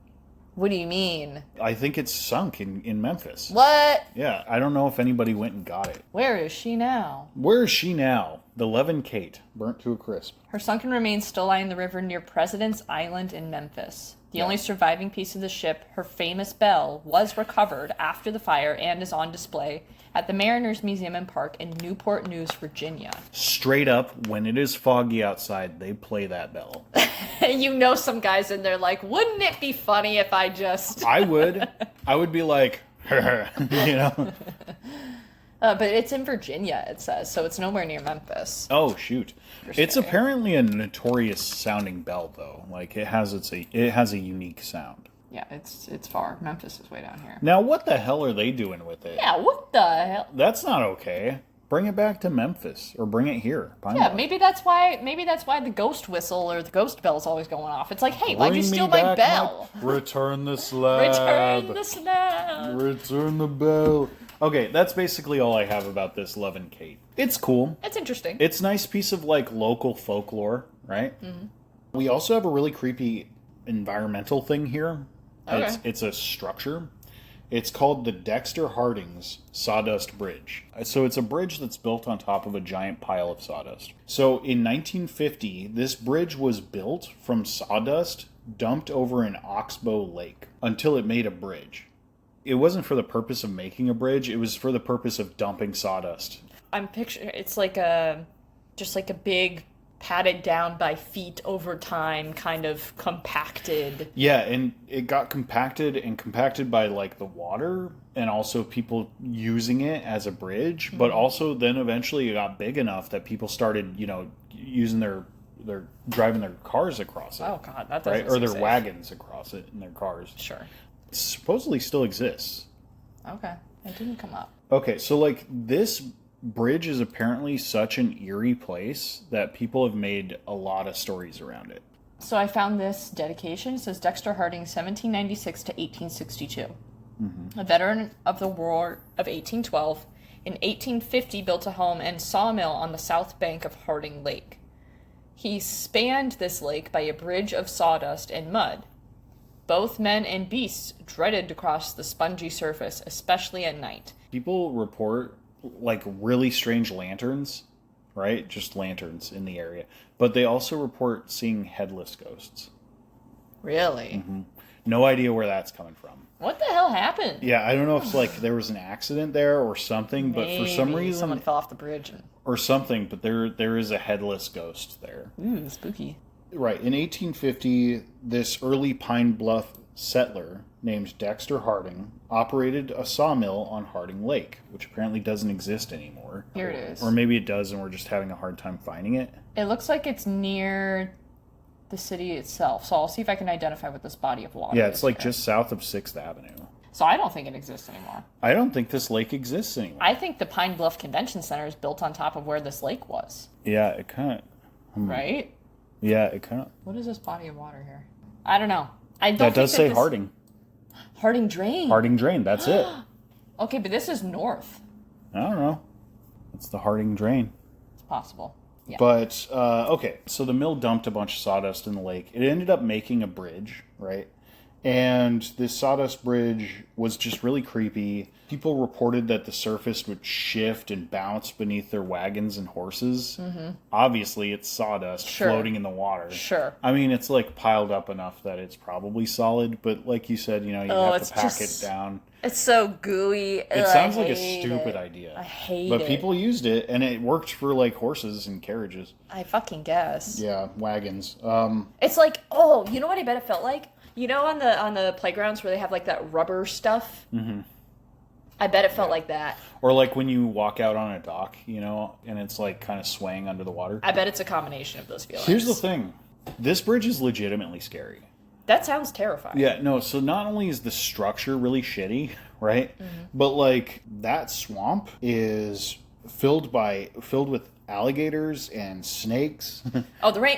What do you mean? I think it's sunk in Memphis. What? Yeah, I don't know if anybody went and got it. Where is she now? Where is she now? The Love and Kate, burnt to a crisp. Her sunken remains still lie in the river near President's Island in Memphis. The only surviving piece of the ship, her famous bell, was recovered after the fire and is on display at the Mariners Museum and Park in Newport News, Virginia. Straight up, when it is foggy outside, they play that bell. You know some guys in there like, wouldn't it be funny if I just... I would be like, you know? But it's in Virginia, it says, so it's nowhere near Memphis. Oh, shoot. It's apparently a notorious sounding bell, though. Like, it has a unique sound. Yeah, it's far. Memphis is way down here. Now, what the hell are they doing with it? Yeah, what the hell? That's not okay. Bring it back to Memphis, or bring it here. Pine Bluff. Maybe that's why the ghost whistle or the ghost bell is always going off. It's like, hey, why'd you steal my bell? Return the slab. Return the slab. Return the bell. Okay, that's basically all I have about this Love and Kate. It's cool. It's interesting. It's a nice piece of, like, local folklore, right? Mm-hmm. We also have a really creepy environmental thing here. Okay. It's a structure. It's called the Dexter Harding's Sawdust Bridge. So it's a bridge that's built on top of a giant pile of sawdust. So in 1950, this bridge was built from sawdust dumped over an oxbow lake until it made a bridge. It wasn't for the purpose of making a bridge, it was for the purpose of dumping sawdust. I'm picturing it's like just like a big padded down by feet over time, kind of compacted. Yeah, and it got compacted by like the water and also people using it as a bridge, mm-hmm. but also then eventually it got big enough that people started, using their driving their cars across it. Oh god, that doesn't right? Or their safe. Wagons across it in their cars. Sure. It supposedly still exists. Okay. It didn't come up. Okay, so like this bridge is apparently such an eerie place that people have made a lot of stories around it. So I found this dedication. It says Dexter Harding, 1796 to 1862. Mm-hmm. A veteran of the War of 1812. In 1850, built a home and sawmill on the south bank of Harding Lake. He spanned this lake by a bridge of sawdust and mud. Both men and beasts dreaded to cross the spongy surface, especially at night. People report like really strange lanterns, right? Just lanterns in the area. But they also report seeing headless ghosts. Really? Mm-hmm. No idea where that's coming from. What the hell happened? Yeah, I don't know if like there was an accident there or something, but for some reason someone fell off the bridge or something, but there is a headless ghost there. Ooh, spooky. Right. In 1850, this early Pine Bluff settler named Dexter Harding operated a sawmill on Harding Lake, which apparently doesn't exist anymore. Here it is. Or maybe it does and we're just having a hard time finding it. It looks like it's near the city itself, so I'll see if I can identify what this body of water is. Yeah, it's like just south of 6th Avenue. So I don't think it exists anymore. I don't think this lake exists anymore. I think the Pine Bluff Convention Center is built on top of where this lake was. Yeah, it kind of... Right? Yeah, it kind of... What is this body of water here? I don't know. That does say Harding. Harding Drain. Harding Drain, that's it. Okay, but this is north. I don't know. It's the Harding Drain. It's possible. Yeah. But, okay, so the mill dumped a bunch of sawdust in the lake. It ended up making a bridge, right? And this sawdust bridge was just really creepy. People reported that the surface would shift and bounce beneath their wagons and horses. Mm-hmm. Obviously, it's sawdust floating in the water. Sure. I mean, it's like piled up enough that it's probably solid, but like you said, you have to pack it down. It's so gooey. It sounds like a stupid idea. I hate it. But people used it, and it worked for like horses and carriages. I fucking guess. Yeah, wagons. It's like, you know what I bet it felt like? You know on the playgrounds where they have like that rubber stuff? Mm-hmm. I bet it felt like that. Or like when you walk out on a dock, and it's like kind of swaying under the water. I bet it's a combination of those feelings. Here's the thing. This bridge is legitimately scary. That sounds terrifying. Yeah, no, so not only is the structure really shitty, right? Mm-hmm. But like that swamp is filled with alligators and snakes.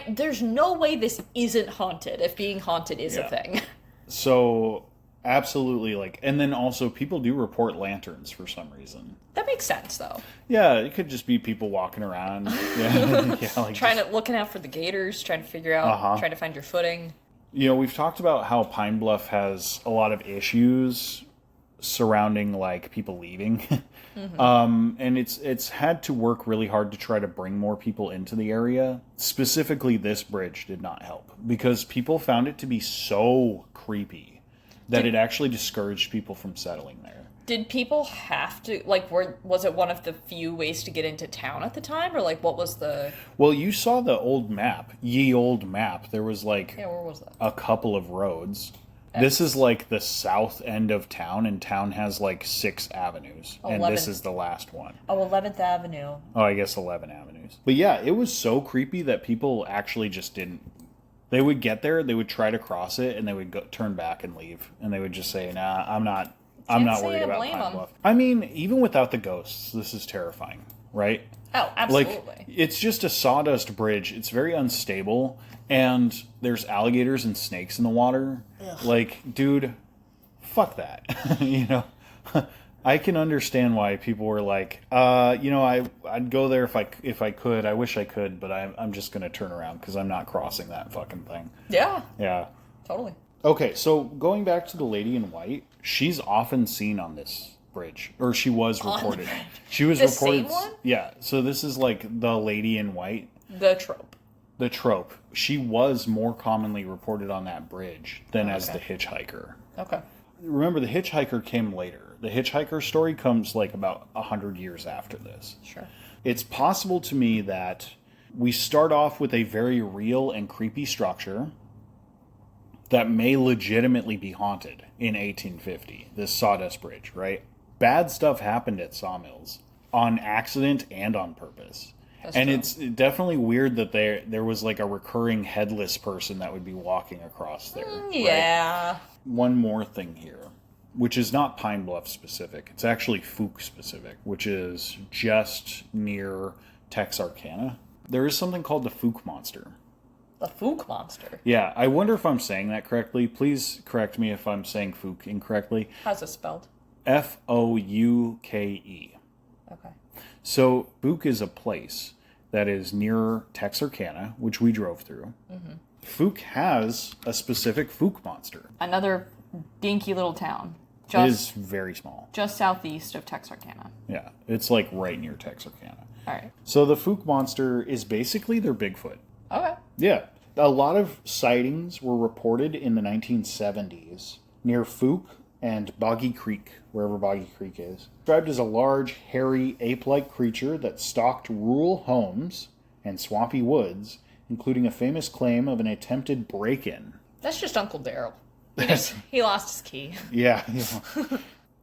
There's no way this isn't haunted if being haunted is a thing. So absolutely, and then also people do report lanterns for some reason. That makes sense though. Yeah, it could just be people walking around. Yeah, looking out for the gators, trying to figure out, trying to find your footing. We've talked about how Pine Bluff has a lot of issues surrounding like people leaving. Mm-hmm. And it's had to work really hard to try to bring more people into the area. Specifically, this bridge did not help because people found it to be so creepy that it actually discouraged people from settling there. Did people have to, was it one of the few ways to get into town at the time? Or, what was the... Well, you saw the old map. Ye old map. There was, where was that? A couple of roads. This is, the south end of town, and town has, 6 avenues. And this is the last one. Oh, 11th Avenue. Oh, I guess 11 avenues. But, yeah, it was so creepy that people actually just didn't... They would get there, they would try to cross it, and they would turn back and leave. And they would just say, nah, I'm not worried about Pine Bluff. I mean, even without the ghosts, this is terrifying, right? Oh, absolutely. It's just a sawdust bridge. It's very unstable, and there's alligators and snakes in the water. Ugh. Dude, fuck that. I can understand why people were I'd go there if I could. I wish I could, but I'm just going to turn around because I'm not crossing that fucking thing. Yeah. Yeah. Totally. Okay, so going back to the lady in white, she's often seen on this bridge, or she was reported. She was the reported. Same one? Yeah, so this is like the lady in white. The trope. The trope. She was more commonly reported on that bridge than as the hitchhiker. Okay. Remember, the hitchhiker came later. The hitchhiker story comes like about 100 years after this. Sure. It's possible to me that we start off with a very real and creepy structure that may legitimately be haunted in 1850, this sawdust bridge, right? Bad stuff happened at sawmills on accident and on purpose. That's true. It's definitely weird that there was like a recurring headless person that would be walking across there. Yeah. Right? One more thing here, which is not Pine Bluff specific. It's actually Fuke specific, which is just near Texarkana. There is something called the Fuke Monster. The Fuke Monster? Yeah, I wonder if I'm saying that correctly. Please correct me if I'm saying Fuke incorrectly. How's it spelled? Fouke. Okay. So Fuke is a place that is near Texarkana, which we drove through. Mm-hmm. Fuke has a specific Fuke Monster. Another dinky little town. It is very small. Just southeast of Texarkana. Yeah, it's like right near Texarkana. All right. So the Fuke Monster is basically their Bigfoot. Okay. Yeah. A lot of sightings were reported in the 1970s near Fuke and Boggy Creek, wherever Boggy Creek is. Described as a large, hairy, ape-like creature that stalked rural homes and swampy woods, including a famous claim of an attempted break-in. That's just Uncle Daryl. He lost his key. Yeah.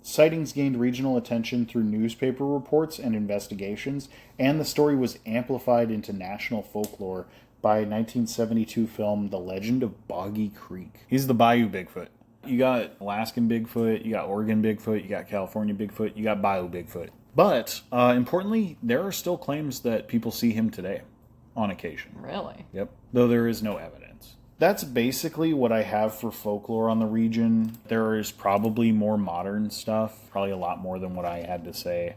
Sightings gained regional attention through newspaper reports and investigations, and the story was amplified into national folklore by 1972 film The Legend of Boggy Creek. He's the Bayou Bigfoot. You got Alaskan Bigfoot, you got Oregon Bigfoot, you got California Bigfoot, you got Bayou Bigfoot. But, importantly, there are still claims that people see him today, on occasion. Really? Yep. Though there is no evidence. That's basically what I have for folklore on the region. There is probably more modern stuff, probably a lot more than what I had to say.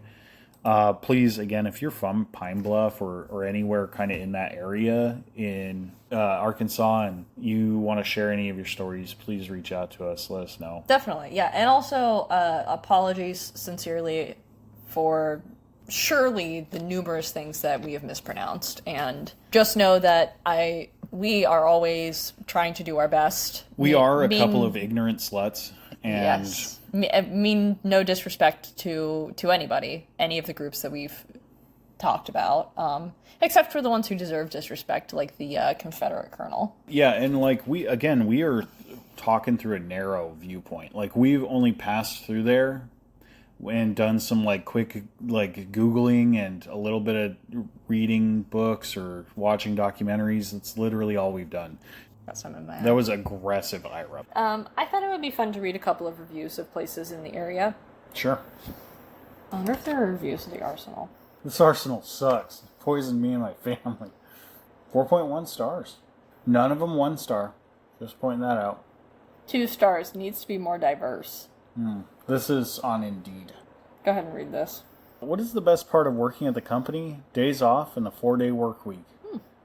Please, again, if you're from Pine Bluff or anywhere kind of in that area in Arkansas and you want to share any of your stories, please reach out to us. Let us know. Definitely, yeah. And also, apologies sincerely for surely the numerous things that we have mispronounced. And just know that we are always trying to do our best. We are a couple of ignorant sluts. And yes. Mean no disrespect to anybody, any of the groups that we've talked about, except for the ones who deserve disrespect, like the Confederate colonel. Yeah, and like we are talking through a narrow viewpoint. Like we've only passed through there and done some like quick like Googling and a little bit of reading books or watching documentaries. That's literally all we've done. That was aggressive Ira. I thought it would be fun to read a couple of reviews of places in the area. Sure. I wonder if there are reviews of the Arsenal. This Arsenal sucks. It poisoned me and my family. 4.1 stars. None of them 1 star. Just pointing that out. 2 stars. Needs to be more diverse. This is on Indeed. Go ahead and read this. What is the best part of working at the company? Days off and the 4-day work week.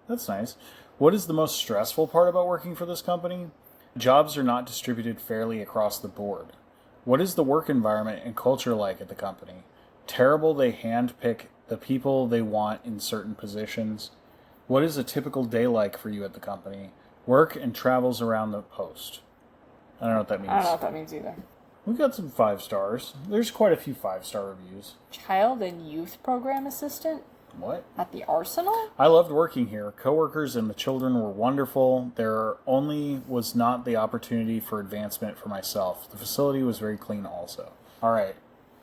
That's nice. What is the most stressful part about working for this company? Jobs are not distributed fairly across the board. What is the work environment and culture like at the company? Terrible they handpick the people they want in certain positions. What is a typical day like for you at the company? Work and travels around the post. I don't know what that means. I don't know what that means either. We got some 5 stars. There's quite a few 5-star reviews. Child and Youth Program Assistant? What? At the Arsenal? I loved working here. Coworkers and the children were wonderful. There only was not the opportunity for advancement for myself. The facility was very clean also. All right.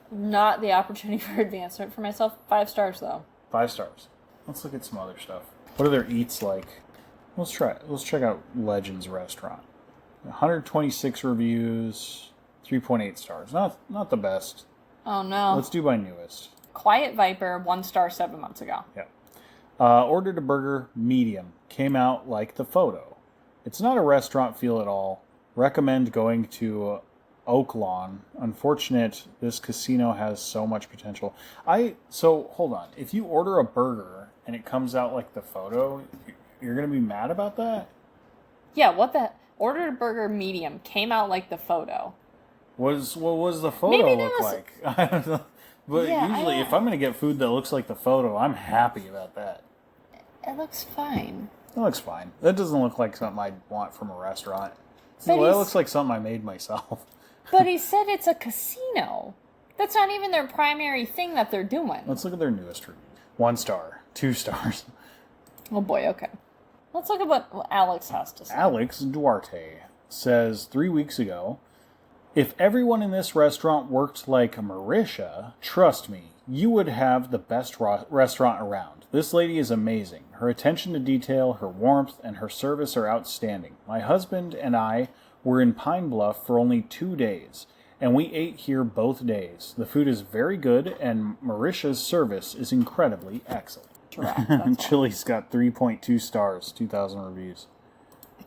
Not the opportunity for advancement for myself. 5 stars, though. 5 stars. Let's look at some other stuff. What are their eats like? Let's check out Legends Restaurant. 126 reviews, 3.8 stars. Not the best. Oh, no. Let's do by newest. Quiet Viper, 1 star 7 months ago. Yeah. Ordered a burger, medium. Came out like the photo. It's not a restaurant feel at all. Recommend going to Oak Lawn. Unfortunate, this casino has so much potential. So, hold on. If you order a burger and it comes out like the photo, you're going to be mad about that? Yeah, what the... Ordered a burger medium. Came out like the photo. What was the photo look like? I don't know. But Yeah, usually, if I'm going to get food that looks like the photo, I'm happy about that. It looks fine. It looks fine. That doesn't look like something I'd want from a restaurant. But Well, that looks like something I made myself. But he said it's a casino. That's not even their primary thing that they're doing. Let's look at their newest review. 1 star. 2 stars. Oh boy, okay. Let's look at what Alex has to say. Alex Duarte says 3 weeks ago, if everyone in this restaurant worked like Marisha, trust me, you would have the best restaurant around. This lady is amazing. Her attention to detail, her warmth, and her service are outstanding. My husband and I were in Pine Bluff for only 2 days, and we ate here both days. The food is very good, and Marisha's service is incredibly excellent. Chili's got 3.2 stars, 2,000 reviews.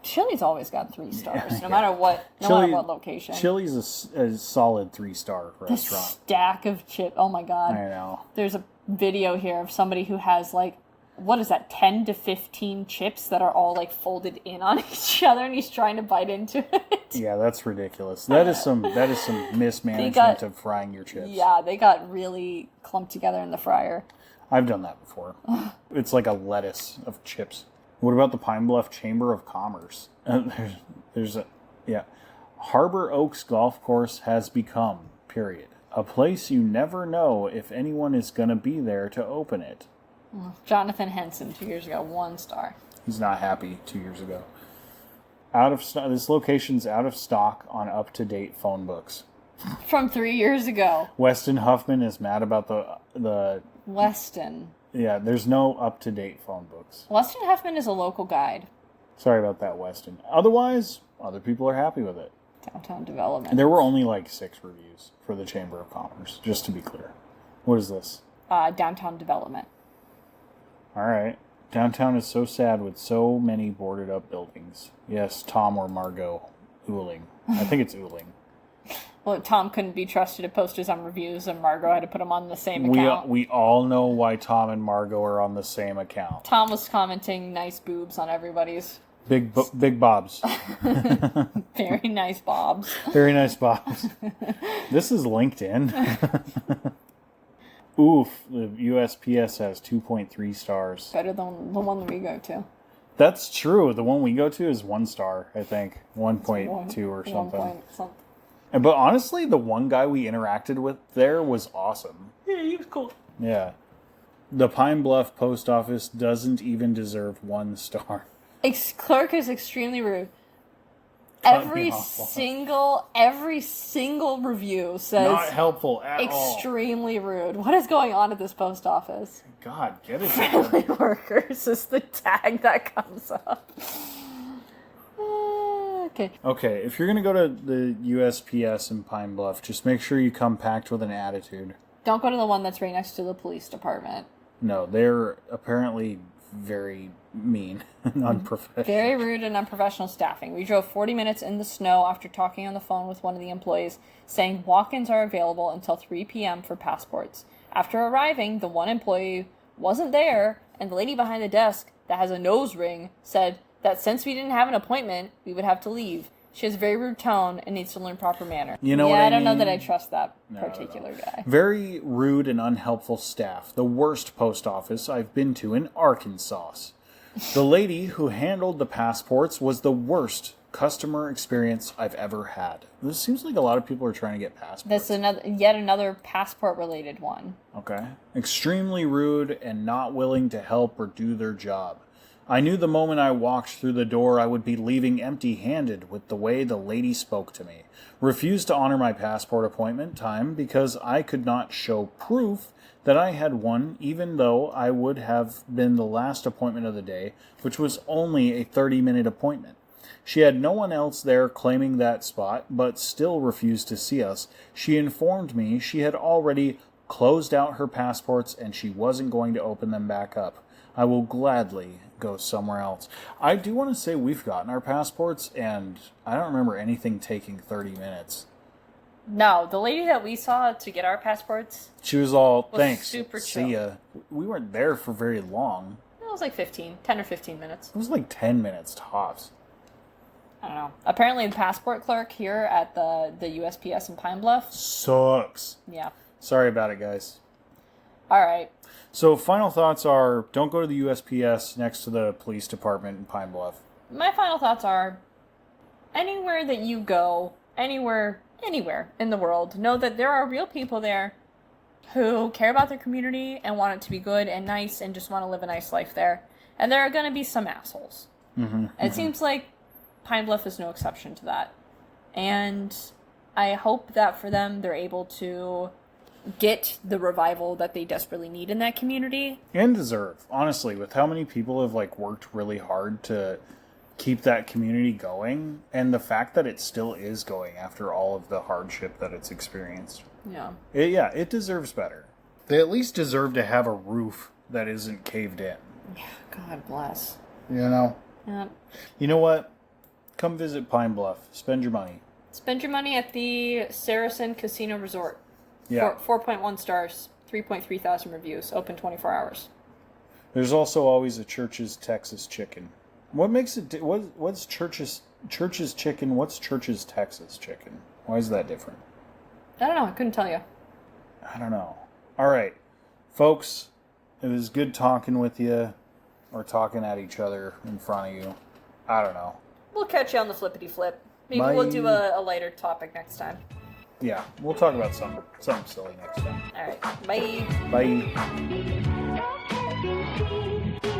Chili's always got 3 stars, no matter what location. Chili's a solid 3-star restaurant. The stack of chips. Oh my god. I know. There's a video here of somebody who has like, what is that, 10 to 15 chips that are all like folded in on each other, and he's trying to bite into it. Yeah, that's ridiculous. That is some mismanagement of frying your chips. Yeah, they got really clumped together in the fryer. I've done that before. It's like a lettuce of chips. What about the Pine Bluff Chamber of Commerce? Harbor Oaks Golf Course has become, period, a place you never know if anyone is going to be there to open it. Jonathan Henson, 2 years ago, 1 star. He's not happy 2 years ago. Out of stock. This location's out of stock on up-to-date phone books. From 3 years ago. Weston Huffman is mad about the Weston. Yeah, there's no up-to-date phone books. Weston Huffman is a local guide. Sorry about that, Weston. Otherwise, other people are happy with it. Downtown development. And there were only like 6 reviews for the Chamber of Commerce, just to be clear. What is this? Downtown development. All right. Downtown is so sad with so many boarded up buildings. Yes, Tom or Margot Ooling. I think it's Ooling. Well, Tom couldn't be trusted to post his own reviews, and Margot had to put them on the same account. We all know why Tom and Margot are on the same account. Tom was commenting nice boobs on everybody's. Big bobs. Very nice bobs. Very nice bobs. This is LinkedIn. Oof, the USPS has 2.3 stars. Better than the one that we go to. That's true. The one we go to is 1 star, I think. 1.2 or something. But honestly, the one guy we interacted with there was awesome. Yeah, he was cool. Yeah. The Pine Bluff post office doesn't even deserve 1 star. Clerk is extremely rude. Every single review says not helpful at all. Extremely rude. What is going on at this post office? God, get it. Friendly workers is the tag that comes up. Okay. Okay, if you're going to go to the USPS in Pine Bluff, just make sure you come packed with an attitude. Don't go to the one that's right next to the police department. No, they're apparently very mean and unprofessional. Very rude and unprofessional staffing. We drove 40 minutes in the snow after talking on the phone with one of the employees, saying walk-ins are available until 3 p.m. for passports. After arriving, the one employee wasn't there, and the lady behind the desk that has a nose ring said that since we didn't have an appointment, we would have to leave. She has a very rude tone and needs to learn proper manner. You know what I mean? I don't know that I trust that particular guy. Very rude and unhelpful staff. The worst post office I've been to in Arkansas. The lady who handled the passports was the worst customer experience I've ever had. This seems like a lot of people are trying to get passports. That's yet another passport-related one. Okay. Extremely rude and not willing to help or do their job. I knew the moment I walked through the door I would be leaving empty-handed with the way the lady spoke to me. Refused to honor my passport appointment time because I could not show proof that I had one, even though I would have been the last appointment of the day, which was only a 30-minute appointment. She had no one else there claiming that spot, but still refused to see us. She informed me she had already closed out her passports and she wasn't going to open them back up. I will gladly go somewhere else. I do want to say we've gotten our passports, and I don't remember anything taking 30 minutes. No, the lady that we saw to get our passports... She was all, thanks, super chill. See ya. We weren't there for very long. It was like 10 or 15 minutes. It was like 10 minutes tops. I don't know. Apparently, the passport clerk here at the USPS in Pine Bluff sucks. Yeah. Sorry about it, guys. All right. So, final thoughts are: don't go to the USPS next to the police department in Pine Bluff. My final thoughts are: anywhere that you go, anywhere in the world, know that there are real people there who care about their community and want it to be good and nice and just want to live a nice life there. And there are going to be some assholes. It seems like Pine Bluff is no exception to that. And I hope that for them, they're able to get the revival that they desperately need in that community. And deserve. Honestly, with how many people have worked really hard to keep that community going, and the fact that it still is going after all of the hardship that it's experienced. Yeah. It deserves better. They at least deserve to have a roof that isn't caved in. Yeah, God bless. You know? Yeah. You know what? Come visit Pine Bluff. Spend your money. Spend your money at the Saracen Casino Resort. Yeah. 4.1 stars, 3.3 thousand reviews, open 24 hours. There's also always a Church's Texas chicken. What makes it... What's Church's chicken? What's Church's Texas chicken? Why is that different? I don't know. I couldn't tell you. I don't know. All right. Folks, it was good talking with you, or talking at each other in front of you. I don't know. We'll catch you on the flippity flip. Maybe Bye. we'll do a lighter topic next time. Yeah, we'll talk about something silly next time. All right. Bye. Bye.